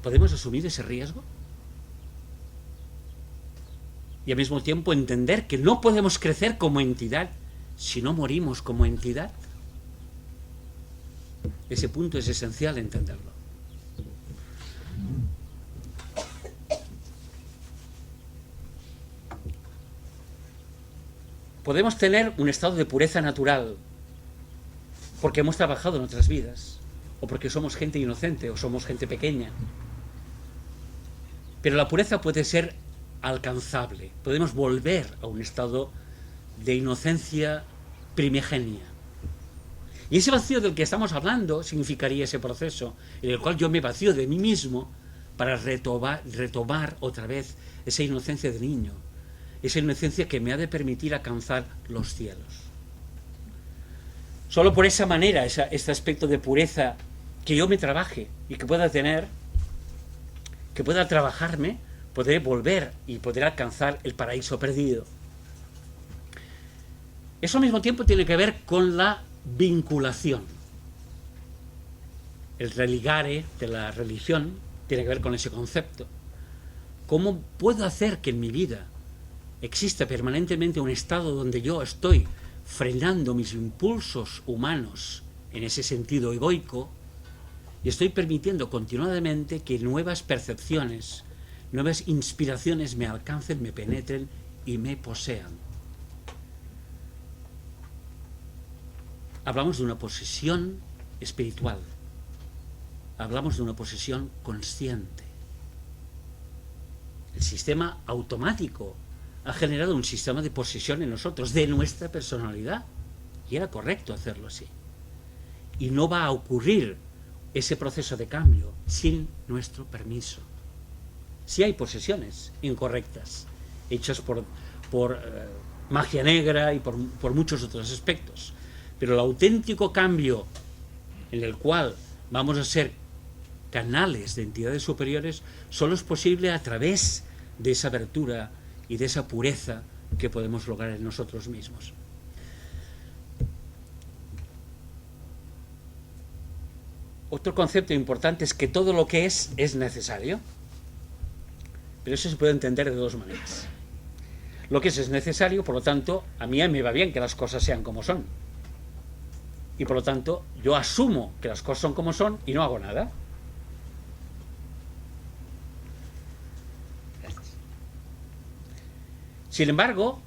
¿Podemos asumir ese riesgo? Y al mismo tiempo entender que no podemos crecer como entidad si no morimos como entidad. Ese punto es esencial entenderlo. Podemos tener un estado de pureza natural porque hemos trabajado en otras vidas, o porque somos gente inocente, o somos gente pequeña. Pero la pureza puede ser alcanzable. Podemos volver a un estado de inocencia primigenia. Y ese vacío del que estamos hablando significaría ese proceso en el cual yo me vacío de mí mismo para retomar otra vez esa inocencia de niño, esa inocencia que me ha de permitir alcanzar los cielos. Solo por esa manera, este aspecto de pureza que yo me trabaje y que pueda tener, que pueda trabajarme, podré volver y poder alcanzar el paraíso perdido. Eso al mismo tiempo tiene que ver con la vinculación. El religare de la religión tiene que ver con ese concepto. ¿Cómo puedo hacer que en mi vida exista permanentemente un estado donde yo estoy frenando mis impulsos humanos en ese sentido egoico y estoy permitiendo continuadamente que nuevas percepciones, nuevas inspiraciones me alcancen, me penetren y me posean? Hablamos de una posesión espiritual. Hablamos de una posesión consciente. El sistema automático ha generado un sistema de posesión en nosotros, de nuestra personalidad. Y era correcto hacerlo así. Y no va a ocurrir ese proceso de cambio sin nuestro permiso. Sí hay posesiones incorrectas, hechas por magia negra y por muchos otros aspectos. Pero el auténtico cambio en el cual vamos a ser canales de entidades superiores solo es posible a través de esa abertura y de esa pureza que podemos lograr en nosotros mismos. Otro concepto importante es que todo lo que es necesario. Pero eso se puede entender de dos maneras. Lo que es necesario, por lo tanto, a mí me va bien que las cosas sean como son. Y por lo tanto, yo asumo que las cosas son como son y no hago nada. Sin embargo,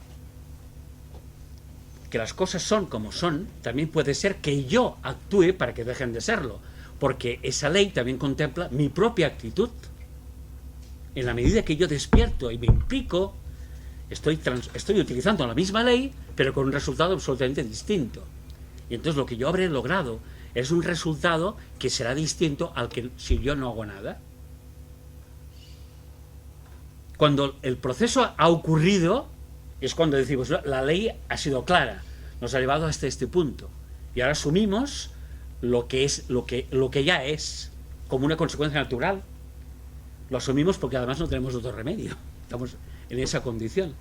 que las cosas son como son, también puede ser que yo actúe para que dejen de serlo, porque esa ley también contempla mi propia actitud. En la medida que yo despierto y me implico, estoy utilizando la misma ley, pero con un resultado absolutamente distinto. Y entonces lo que yo habré logrado es un resultado que será distinto al que si yo no hago nada. Cuando el proceso ha ocurrido, es cuando decimos, la ley ha sido clara, nos ha llevado hasta este punto. Y ahora asumimos lo que ya es, como una consecuencia natural. Lo asumimos porque además no tenemos otro remedio. Estamos en esa condición.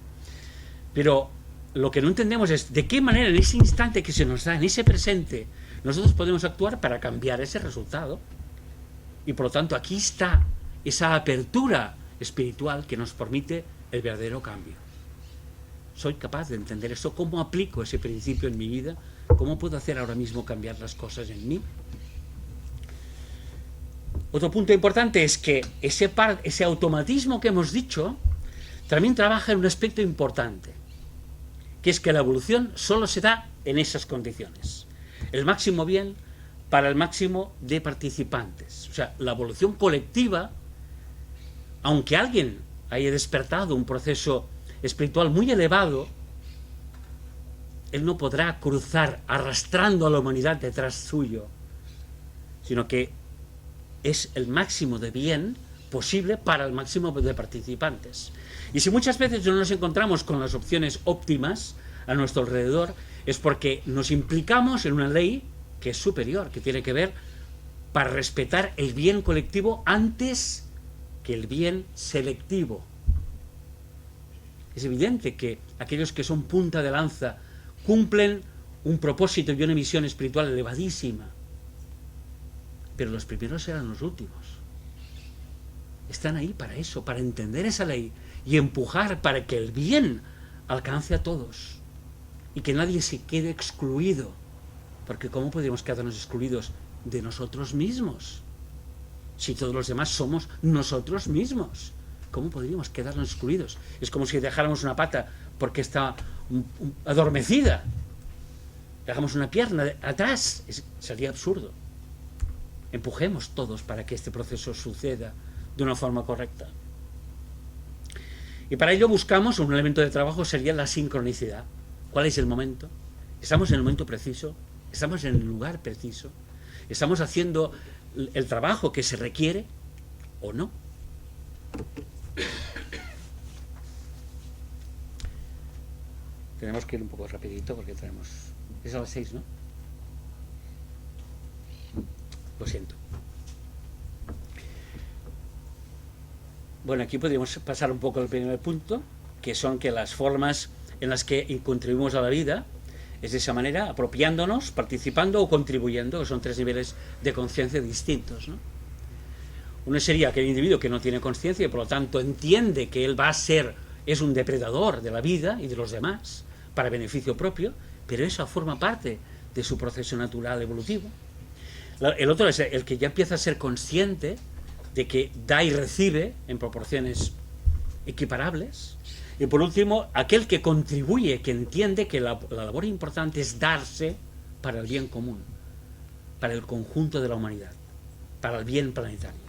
Pero lo que no entendemos es de qué manera en ese instante que se nos da, en ese presente, nosotros podemos actuar para cambiar ese resultado. Y por lo tanto aquí está esa apertura espiritual que nos permite el verdadero cambio. Soy capaz de entender eso, cómo aplico ese principio en mi vida, cómo puedo hacer ahora mismo cambiar las cosas en mí. Otro punto importante es que ese automatismo que hemos dicho también trabaja en un aspecto importante, que es que la evolución solo se da en esas condiciones. El máximo bien para el máximo de participantes. O sea, la evolución colectiva, aunque alguien haya despertado un proceso espiritual muy elevado, él no podrá cruzar arrastrando a la humanidad detrás suyo, sino que es el máximo de bien posible para el máximo de participantes. Y si muchas veces no nos encontramos con las opciones óptimas a nuestro alrededor, es porque nos implicamos en una ley que es superior, que tiene que ver para respetar el bien colectivo antes que el bien selectivo. Es evidente que aquellos que son punta de lanza cumplen un propósito y una misión espiritual elevadísima, pero los primeros serán los últimos. Están ahí para eso, para entender esa ley y empujar para que el bien alcance a todos y que nadie se quede excluido, porque ¿cómo podríamos quedarnos excluidos de nosotros mismos? Si todos los demás somos nosotros mismos, ¿cómo podríamos quedarnos excluidos? Es como si dejáramos una pata porque está adormecida, dejamos una pierna atrás, sería absurdo. Empujemos todos para que este proceso suceda de una forma correcta. Y para ello buscamos un elemento de trabajo, sería la sincronicidad. ¿Cuál es el momento? ¿Estamos en el momento preciso? ¿Estamos en el lugar preciso? ¿Estamos haciendo el trabajo que se requiere o no? Tenemos que ir un poco rapidito porque tenemos... Es a las 6, ¿no? Lo siento. Bueno, aquí podríamos pasar un poco al primer punto, que son que las formas en las que contribuimos a la vida es de esa manera, apropiándonos, participando o contribuyendo, que son tres niveles de conciencia distintos, ¿no? Uno sería aquel individuo que no tiene conciencia y por lo tanto entiende que él es un depredador de la vida y de los demás para beneficio propio, pero eso forma parte de su proceso natural evolutivo. El otro es el que ya empieza a ser consciente de que da y recibe en proporciones equiparables. Y por último, aquel que contribuye, que entiende que la labor importante es darse para el bien común, para el conjunto de la humanidad, para el bien planetario.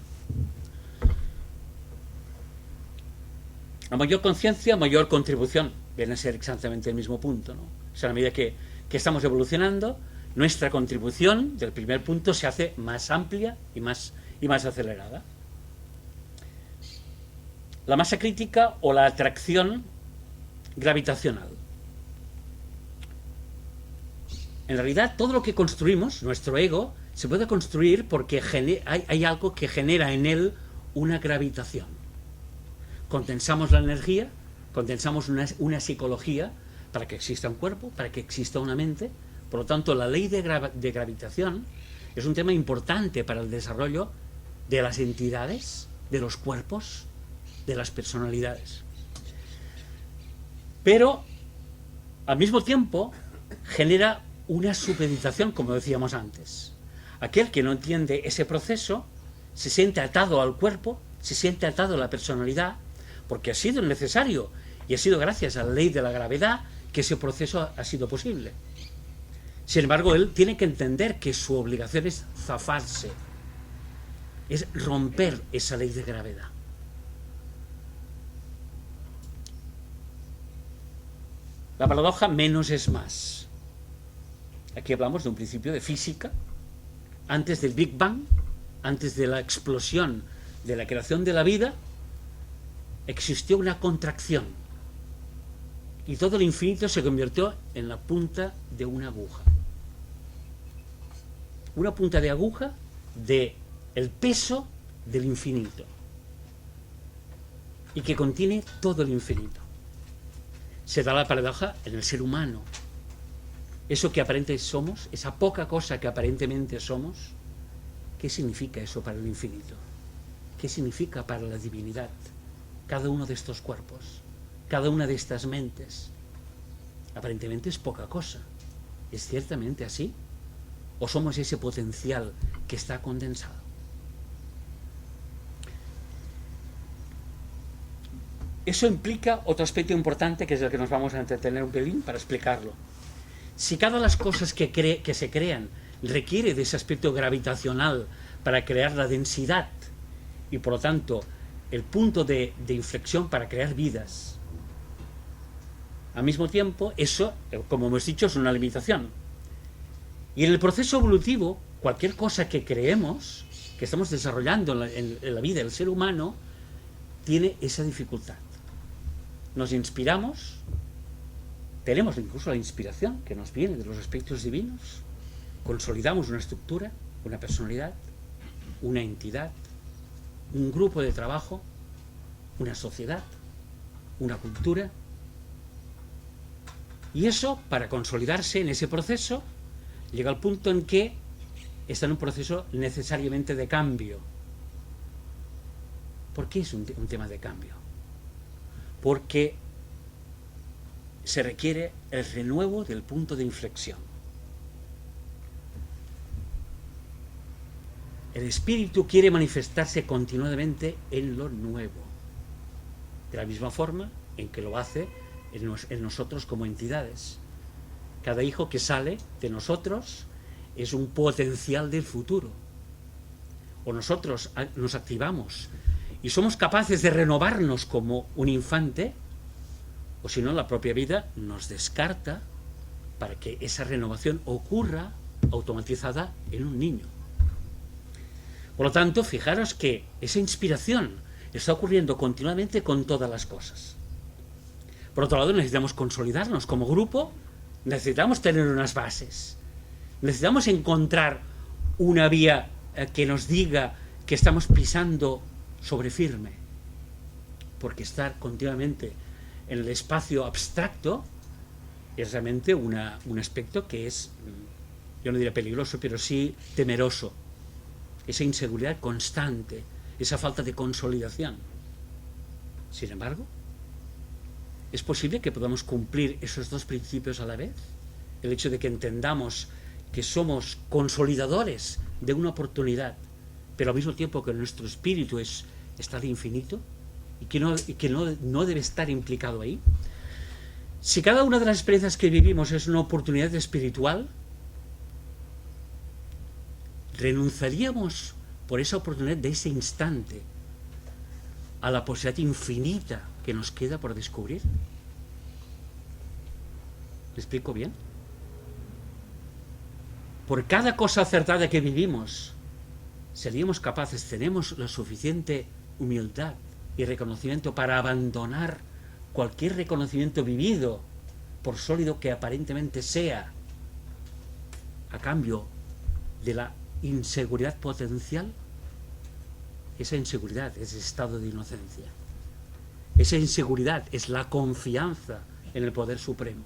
A mayor conciencia, mayor contribución. Viene a ser exactamente el mismo punto, ¿no? O sea, a medida que estamos evolucionando, nuestra contribución del primer punto se hace más amplia y más acelerada. La masa crítica o la atracción gravitacional. En realidad, todo lo que construimos, nuestro ego, se puede construir porque hay algo que genera en él una gravitación. Condensamos la energía, condensamos una psicología para que exista un cuerpo, para que exista una mente. Por lo tanto, la ley de gravitación es un tema importante para el desarrollo de las entidades, de los cuerpos, de las personalidades. Pero, al mismo tiempo, genera una supeditación, como decíamos antes. Aquel que no entiende ese proceso se siente atado al cuerpo, se siente atado a la personalidad, porque ha sido necesario Y ha sido gracias a la ley de la gravedad que ese proceso ha sido posible. Sin embargo, él tiene que entender que su obligación es zafarse, es romper esa ley de gravedad. La paradoja menos es más. Aquí hablamos de un principio de física. Antes del Big Bang, antes de la explosión de la creación de la vida, existió una contracción. Y todo el infinito se convirtió en la punta de una aguja. Una punta de aguja del peso del infinito. Y que contiene todo el infinito. Se da la paradoja en el ser humano. Eso que aparentemente somos, esa poca cosa que aparentemente somos, ¿qué significa eso para el infinito? ¿Qué significa para la divinidad? Cada uno de estos cuerpos, cada una de estas mentes, aparentemente es poca cosa. ¿Es ciertamente así? ¿O somos ese potencial que está condensado? Eso implica otro aspecto importante, que es el que nos vamos a entretener un pelín para explicarlo. Si cada las cosas que se crean requiere de ese aspecto gravitacional para crear la densidad y por lo tanto el punto de inflexión para crear vidas, al mismo tiempo eso, como hemos dicho, es una limitación. Y en el proceso evolutivo, cualquier cosa que creemos, que estamos desarrollando en la vida del ser humano, tiene esa dificultad. Nos inspiramos, tenemos incluso la inspiración que nos viene de los aspectos divinos, consolidamos una estructura, una personalidad, una entidad, un grupo de trabajo, una sociedad, una cultura. Y eso, para consolidarse en ese proceso, llega al punto en que está en un proceso necesariamente de cambio. ¿Por qué es un tema de cambio? Porque se requiere el renuevo del punto de inflexión. El espíritu quiere manifestarse continuamente en lo nuevo, de la misma forma en que lo hace en nosotros como entidades. Cada hijo que sale de nosotros es un potencial del futuro. O nosotros nos activamos y somos capaces de renovarnos como un infante, o si no, la propia vida nos descarta para que esa renovación ocurra automatizada en un niño. Por lo tanto, fijaros que esa inspiración está ocurriendo continuamente con todas las cosas. Por otro lado, necesitamos consolidarnos como grupo, necesitamos tener unas bases, necesitamos encontrar una vía que nos diga que estamos pisando sobre firme, porque estar continuamente en el espacio abstracto es realmente un aspecto que es, yo no diría peligroso, pero sí temeroso. Esa inseguridad constante, esa falta de consolidación. Sin embargo, ¿es posible que podamos cumplir esos dos principios a la vez? El hecho de que entendamos que somos consolidadores de una oportunidad, pero al mismo tiempo que nuestro espíritu está de infinito y que no debe estar implicado ahí. Si cada una de las experiencias que vivimos es una oportunidad espiritual, ¿renunciaríamos por esa oportunidad de ese instante a la posibilidad infinita que nos queda por descubrir? ¿Me explico bien? Por cada cosa acertada que vivimos, seríamos capaces, tenemos la suficiente humildad y reconocimiento para abandonar cualquier reconocimiento vivido, por sólido que aparentemente sea, a cambio de la inseguridad potencial. Esa inseguridad es estado de inocencia. Esa inseguridad es la confianza en el poder supremo.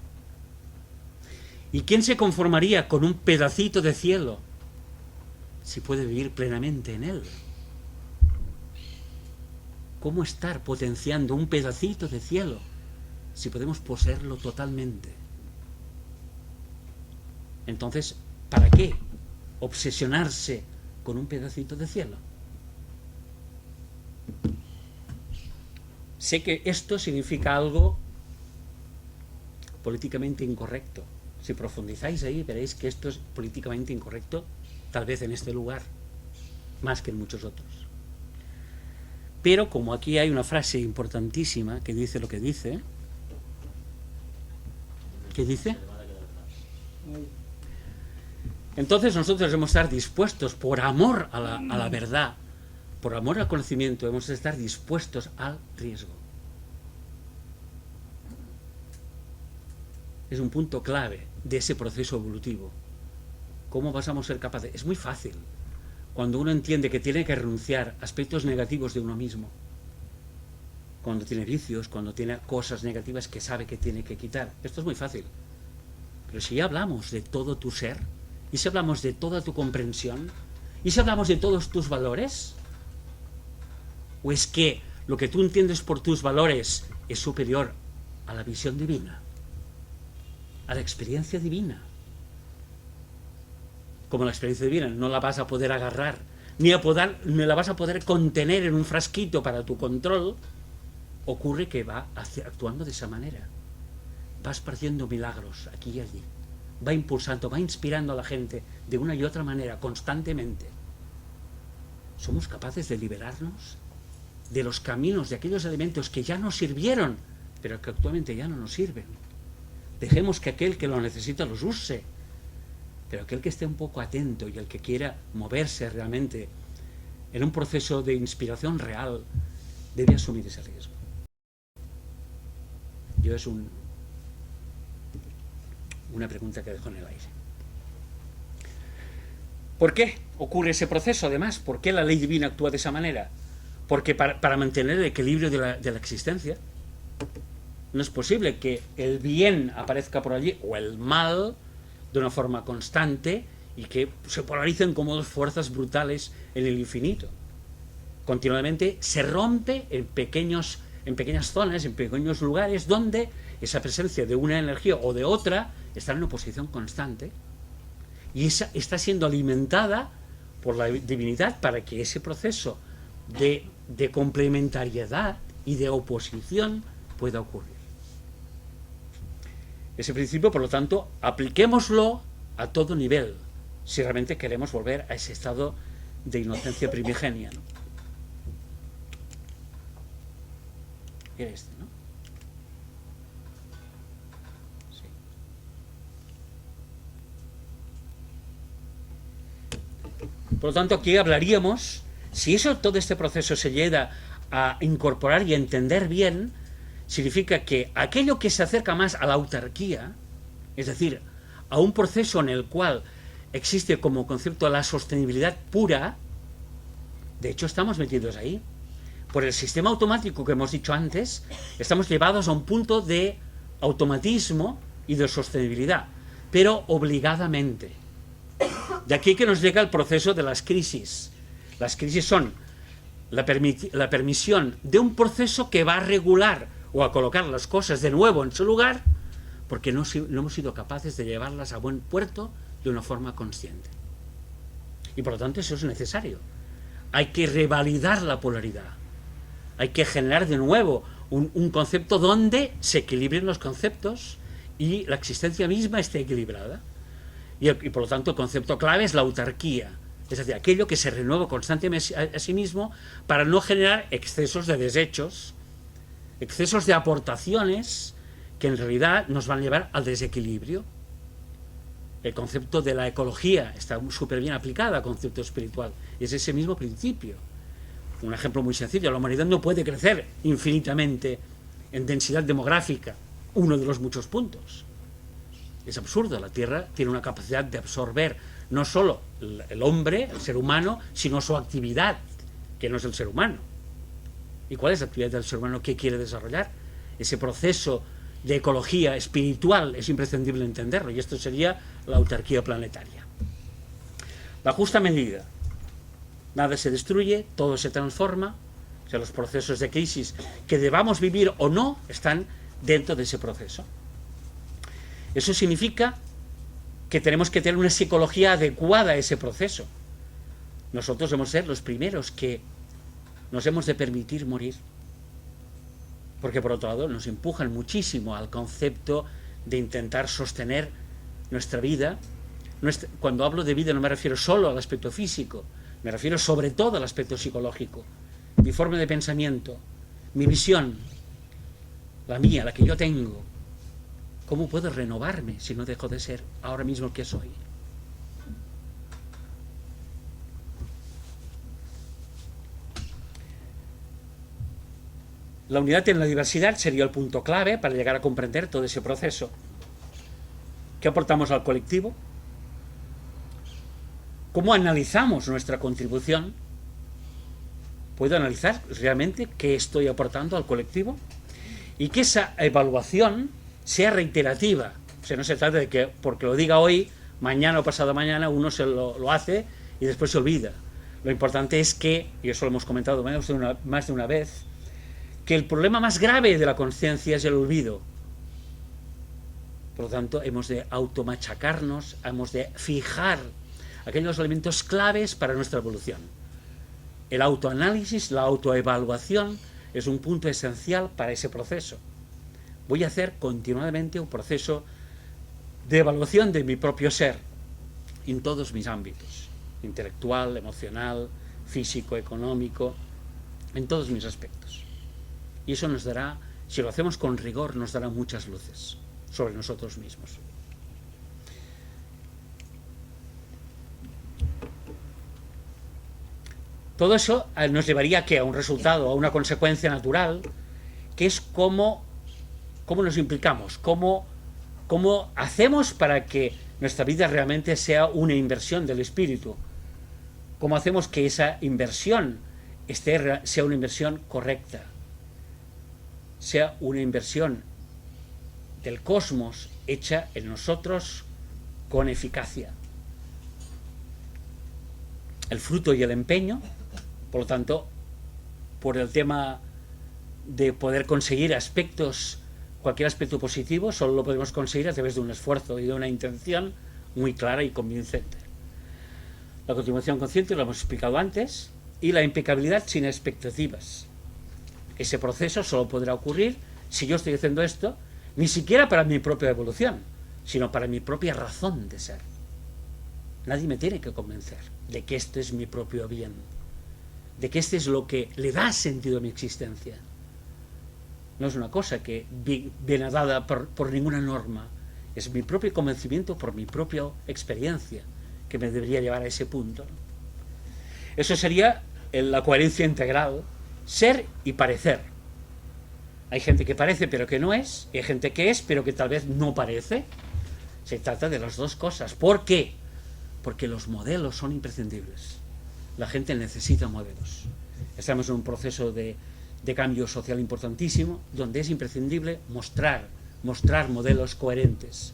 ¿Y quién se conformaría con un pedacito de cielo si puede vivir plenamente en él? ¿Cómo estar potenciando un pedacito de cielo si podemos poseerlo totalmente? Entonces, ¿para qué obsesionarse con un pedacito de cielo? Sé que esto significa algo políticamente incorrecto. Si profundizáis ahí, veréis que esto es políticamente incorrecto, tal vez en este lugar, más que en muchos otros. Pero como aquí hay una frase importantísima que dice lo que dice, ¿qué dice? Entonces nosotros debemos estar dispuestos, por amor a la verdad, por amor al conocimiento, debemos estar dispuestos al riesgo. Es un punto clave de ese proceso evolutivo. ¿Cómo vamos a ser capaces? Es muy fácil. Cuando uno entiende que tiene que renunciar a aspectos negativos de uno mismo, cuando tiene vicios, cuando tiene cosas negativas que sabe que tiene que quitar. Esto es muy fácil. Pero si hablamos de todo tu ser, y si hablamos de toda tu comprensión, y si hablamos de todos tus valores, ¿o es que lo que tú entiendes por tus valores es superior a la visión divina, a la experiencia divina? Como la experiencia divina no la vas a poder agarrar, ni la vas a poder contener en un frasquito para tu control, ocurre que va actuando de esa manera. Va esparciendo milagros aquí y allí, va impulsando, va inspirando a la gente de una y otra manera, constantemente. ¿Somos capaces de liberarnos de los caminos, de aquellos elementos que ya nos sirvieron, pero que actualmente ya no nos sirven? Dejemos que aquel que lo necesita los use, pero aquel que esté un poco atento y el que quiera moverse realmente en un proceso de inspiración real debe asumir ese riesgo. Yo es una pregunta que dejo en el aire. ¿Por qué ocurre ese proceso, además? ¿Por qué la ley divina actúa de esa manera? Porque para mantener el equilibrio de la existencia, no es posible que el bien aparezca por allí o el mal de una forma constante y que se polaricen como dos fuerzas brutales en el infinito. Continuamente se rompe en pequeñas zonas, en pequeños lugares donde esa presencia de una energía o de otra está en oposición constante y esa está siendo alimentada por la divinidad para que ese proceso de complementariedad y de oposición pueda ocurrir. Ese principio, por lo tanto, apliquémoslo a todo nivel, si realmente queremos volver a ese estado de inocencia primigenia, ¿no? Era este, ¿no? Sí. Por lo tanto, aquí hablaríamos, si todo este proceso se llega a incorporar y a entender bien, significa que aquello que se acerca más a la autarquía, es decir, a un proceso en el cual existe como concepto la sostenibilidad pura, de hecho estamos metidos ahí. Por el sistema automático que hemos dicho antes, estamos llevados a un punto de automatismo y de sostenibilidad, pero obligadamente. De aquí que nos llega el proceso de las crisis. Las crisis son la permisión de un proceso que va a regular o a colocar las cosas de nuevo en su lugar, porque no hemos sido capaces de llevarlas a buen puerto de una forma consciente. Y por lo tanto eso es necesario. Hay que revalidar la polaridad. Hay que generar de nuevo un concepto donde se equilibren los conceptos y la existencia misma esté equilibrada. Y por lo tanto el concepto clave es la autarquía. Es decir, aquello que se renueva constantemente a sí mismo para no generar excesos de desechos, excesos de aportaciones que en realidad nos van a llevar al desequilibrio. El concepto de la ecología está súper bien aplicado al concepto espiritual. Es ese mismo principio. Un ejemplo muy sencillo, la humanidad no puede crecer infinitamente en densidad demográfica, uno de los muchos puntos. Es absurdo, la Tierra tiene una capacidad de absorber no solo el hombre, el ser humano, sino su actividad, que no es el ser humano. ¿Y cuál es la actividad del ser humano que quiere desarrollar? Ese proceso de ecología espiritual es imprescindible entenderlo, y esto sería la autarquía planetaria. La justa medida. Nada se destruye, todo se transforma. O sea, los procesos de crisis que debamos vivir o no están dentro de ese proceso. Eso significa que tenemos que tener una psicología adecuada a ese proceso. Nosotros debemos ser los primeros que nos hemos de permitir morir. Porque por otro lado nos empujan muchísimo al concepto de intentar sostener nuestra vida. Cuando hablo de vida no me refiero solo al aspecto físico, me refiero sobre todo al aspecto psicológico, mi forma de pensamiento, mi visión, la mía, la que yo tengo. ¿Cómo puedo renovarme si no dejo de ser ahora mismo el que soy? La unidad en la diversidad sería el punto clave para llegar a comprender todo ese proceso. ¿Qué aportamos al colectivo? ¿Cómo analizamos nuestra contribución? ¿Puedo analizar realmente qué estoy aportando al colectivo? Y que esa evaluación sea reiterativa. O sea, no se trata de que porque lo diga hoy, mañana o pasado mañana uno lo hace y después se olvida. Lo importante es que, y eso lo hemos comentado más de una vez, que el problema más grave de la conciencia es el olvido. Por lo tanto, hemos de automachacarnos, hemos de fijar aquellos elementos claves para nuestra evolución. El autoanálisis, la autoevaluación es un punto esencial para ese proceso. Voy a hacer continuamente un proceso de evaluación de mi propio ser en todos mis ámbitos, intelectual, emocional, físico, económico, en todos mis aspectos. Y eso nos dará, si lo hacemos con rigor, nos dará muchas luces sobre nosotros mismos. Todo eso nos llevaría a un resultado, a una consecuencia natural, que es cómo nos implicamos, cómo hacemos para que nuestra vida realmente sea una inversión del espíritu, cómo hacemos que esa inversión sea una inversión correcta, sea una inversión del cosmos hecha en nosotros con eficacia. El fruto y el empeño, por lo tanto, por el tema de poder conseguir cualquier aspecto positivo, solo lo podemos conseguir a través de un esfuerzo y de una intención muy clara y convincente. La continuación consciente lo hemos explicado antes, y la impecabilidad sin expectativas. Ese proceso solo podrá ocurrir si yo estoy haciendo esto, ni siquiera para mi propia evolución, sino para mi propia razón de ser. Nadie me tiene que convencer de que esto es mi propio bien, de que este es lo que le da sentido a mi existencia. No es una cosa que viene dada por ninguna norma, es mi propio convencimiento por mi propia experiencia que me debería llevar a ese punto. Eso sería la coherencia integral, ser y parecer. Hay gente que parece pero que no es, y hay gente que es pero que tal vez no parece. Se trata de las dos cosas. ¿Por qué? Porque los modelos son imprescindibles. La gente necesita modelos. Estamos en un proceso de cambio social importantísimo, donde es imprescindible mostrar modelos coherentes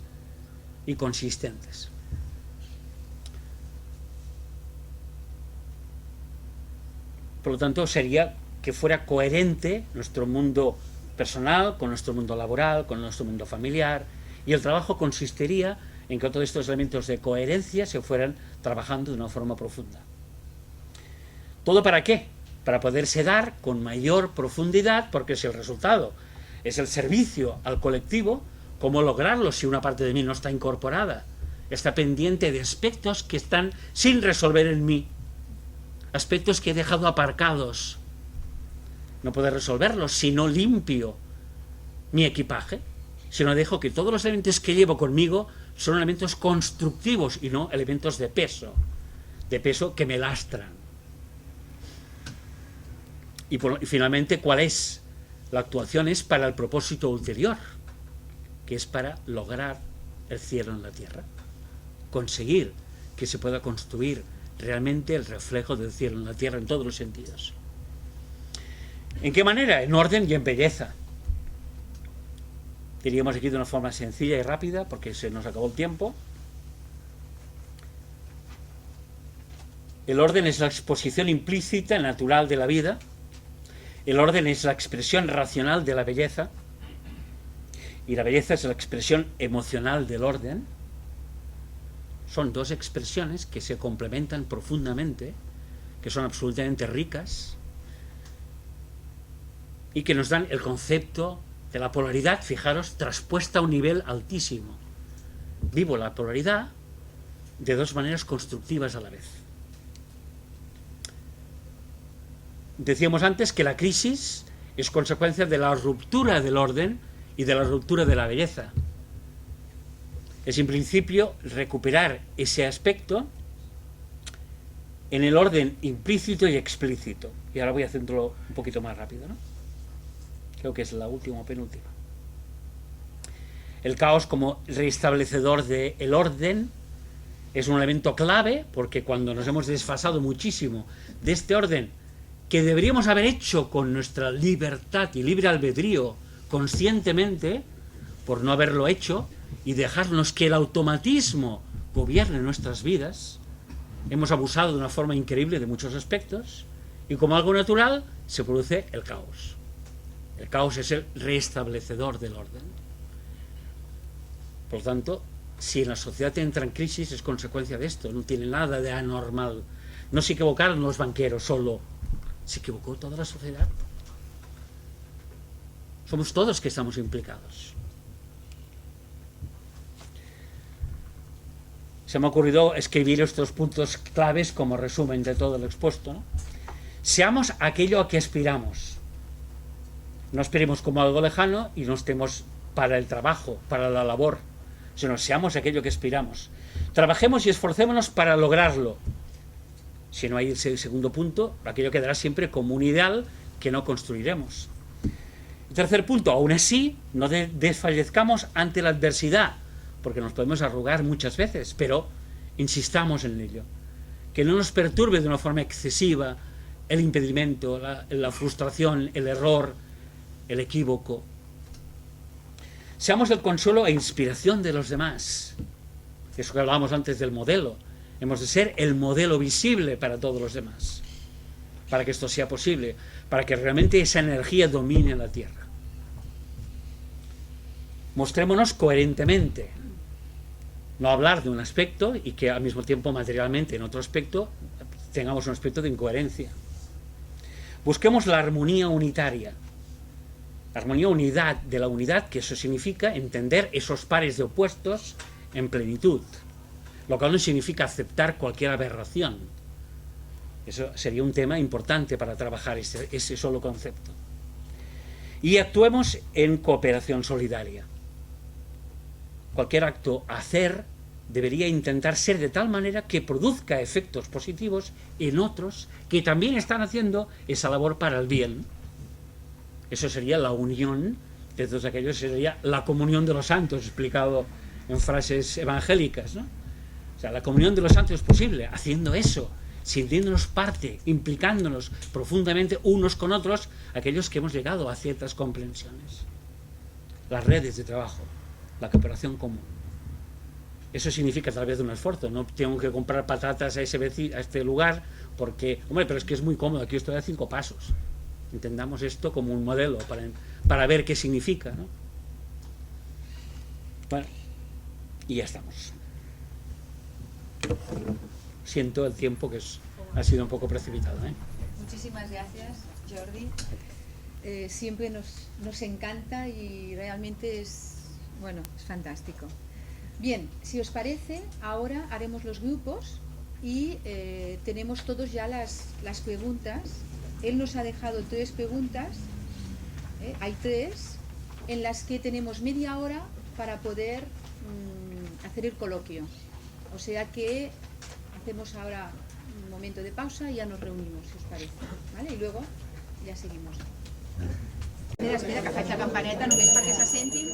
y consistentes. Por lo tanto, sería que fuera coherente nuestro mundo personal con nuestro mundo laboral, con nuestro mundo familiar, y el trabajo consistiría en que todos estos elementos de coherencia se fueran trabajando de una forma profunda. ¿Todo para qué? Para poderse dar con mayor profundidad, porque si el resultado es el servicio al colectivo, ¿cómo lograrlo si una parte de mí no está incorporada? Está pendiente de aspectos que están sin resolver en mí, aspectos que he dejado aparcados. No puedo resolverlos si no limpio mi equipaje, si no dejo que todos los elementos que llevo conmigo son elementos constructivos y no elementos de peso que me lastran. Y finalmente, ¿cuál es? La actuación es para el propósito ulterior, que es para lograr el cielo en la tierra, conseguir que se pueda construir realmente el reflejo del cielo en la tierra en todos los sentidos. ¿En qué manera? En orden y en belleza. Diríamos aquí de una forma sencilla y rápida, porque se nos acabó el tiempo. El orden es la exposición implícita y natural de la vida. El orden es la expresión racional de la belleza. Y la belleza es la expresión emocional del orden. Son dos expresiones que se complementan profundamente, que son absolutamente ricas y que nos dan el concepto de la polaridad, fijaros, traspuesta a un nivel altísimo. Vivo la polaridad de dos maneras constructivas a la vez. Decíamos antes que la crisis es consecuencia de la ruptura del orden y de la ruptura de la belleza. Es en principio recuperar ese aspecto en el orden implícito y explícito. Y ahora voy a hacerlo un poquito más rápido, ¿no? Creo que es la última o penúltima. El caos como restablecedor del orden es un elemento clave, porque cuando nos hemos desfasado muchísimo de este orden que deberíamos haber hecho con nuestra libertad y libre albedrío conscientemente, por no haberlo hecho y dejarnos que el automatismo gobierne nuestras vidas, hemos abusado de una forma increíble de muchos aspectos, y como algo natural se produce el caos. El caos es el restablecedor del orden. Por lo tanto, si en la sociedad entra en crisis es consecuencia de esto, no tiene nada de anormal. No se equivocaron los banqueros solo, se equivocó toda la sociedad. Somos todos que estamos implicados. Se me ha ocurrido escribir estos puntos claves como resumen de todo lo expuesto, ¿no? Seamos aquello a que aspiramos. No esperemos como algo lejano y no estemos para el trabajo, para la labor, sino seamos aquello que aspiramos. Trabajemos y esforcémonos para lograrlo. Si no hay ese segundo punto, aquello quedará siempre como un ideal que no construiremos. El tercer punto, aún así, no desfallezcamos ante la adversidad, porque nos podemos arrugar muchas veces, pero insistamos en ello. Que no nos perturbe de una forma excesiva el impedimento, la frustración, el error, el equívoco. Seamos el consuelo e inspiración de los demás. Eso que hablábamos antes del modelo. Hemos de ser el modelo visible para todos los demás, para que esto sea posible, para que realmente esa energía domine la Tierra. Mostrémonos coherentemente. No hablar de un aspecto y que al mismo tiempo materialmente en otro aspecto tengamos un aspecto de incoherencia. Busquemos la armonía unitaria. La armonía, unidad de la unidad, que eso significa entender esos pares de opuestos en plenitud, lo cual no significa aceptar cualquier aberración. Eso sería un tema importante para trabajar ese solo concepto. Y actuemos en cooperación solidaria. Cualquier acto a hacer debería intentar ser de tal manera que produzca efectos positivos en otros que también están haciendo esa labor para el bien. Eso sería la unión de todos aquellos, sería la comunión de los santos, explicado en frases evangélicas, ¿no? O sea, la comunión de los santos es posible haciendo eso, sintiéndonos parte, implicándonos profundamente unos con otros, aquellos que hemos llegado a ciertas comprensiones. Las redes de trabajo, la cooperación común. Eso significa tal vez un esfuerzo. No tengo que comprar patatas a este lugar porque, hombre, pero es que es muy cómodo, aquí estoy a 5 pasos. Entendamos esto como un modelo para ver qué significa, ¿no? Bueno, y ya estamos. Siento el tiempo que ha sido un poco precipitado, ¿eh? Muchísimas gracias, Jordi. Siempre nos encanta y realmente es fantástico. Bien, si os parece, ahora haremos los grupos y tenemos todos ya las preguntas. Él nos ha dejado 3 preguntas, hay 3, en las que tenemos media hora para poder hacer el coloquio. O sea que hacemos ahora un momento de pausa y ya nos reunimos, si os parece, ¿vale? Y luego ja seguimos. Espera, que faig la campaneta només perquè se sentin.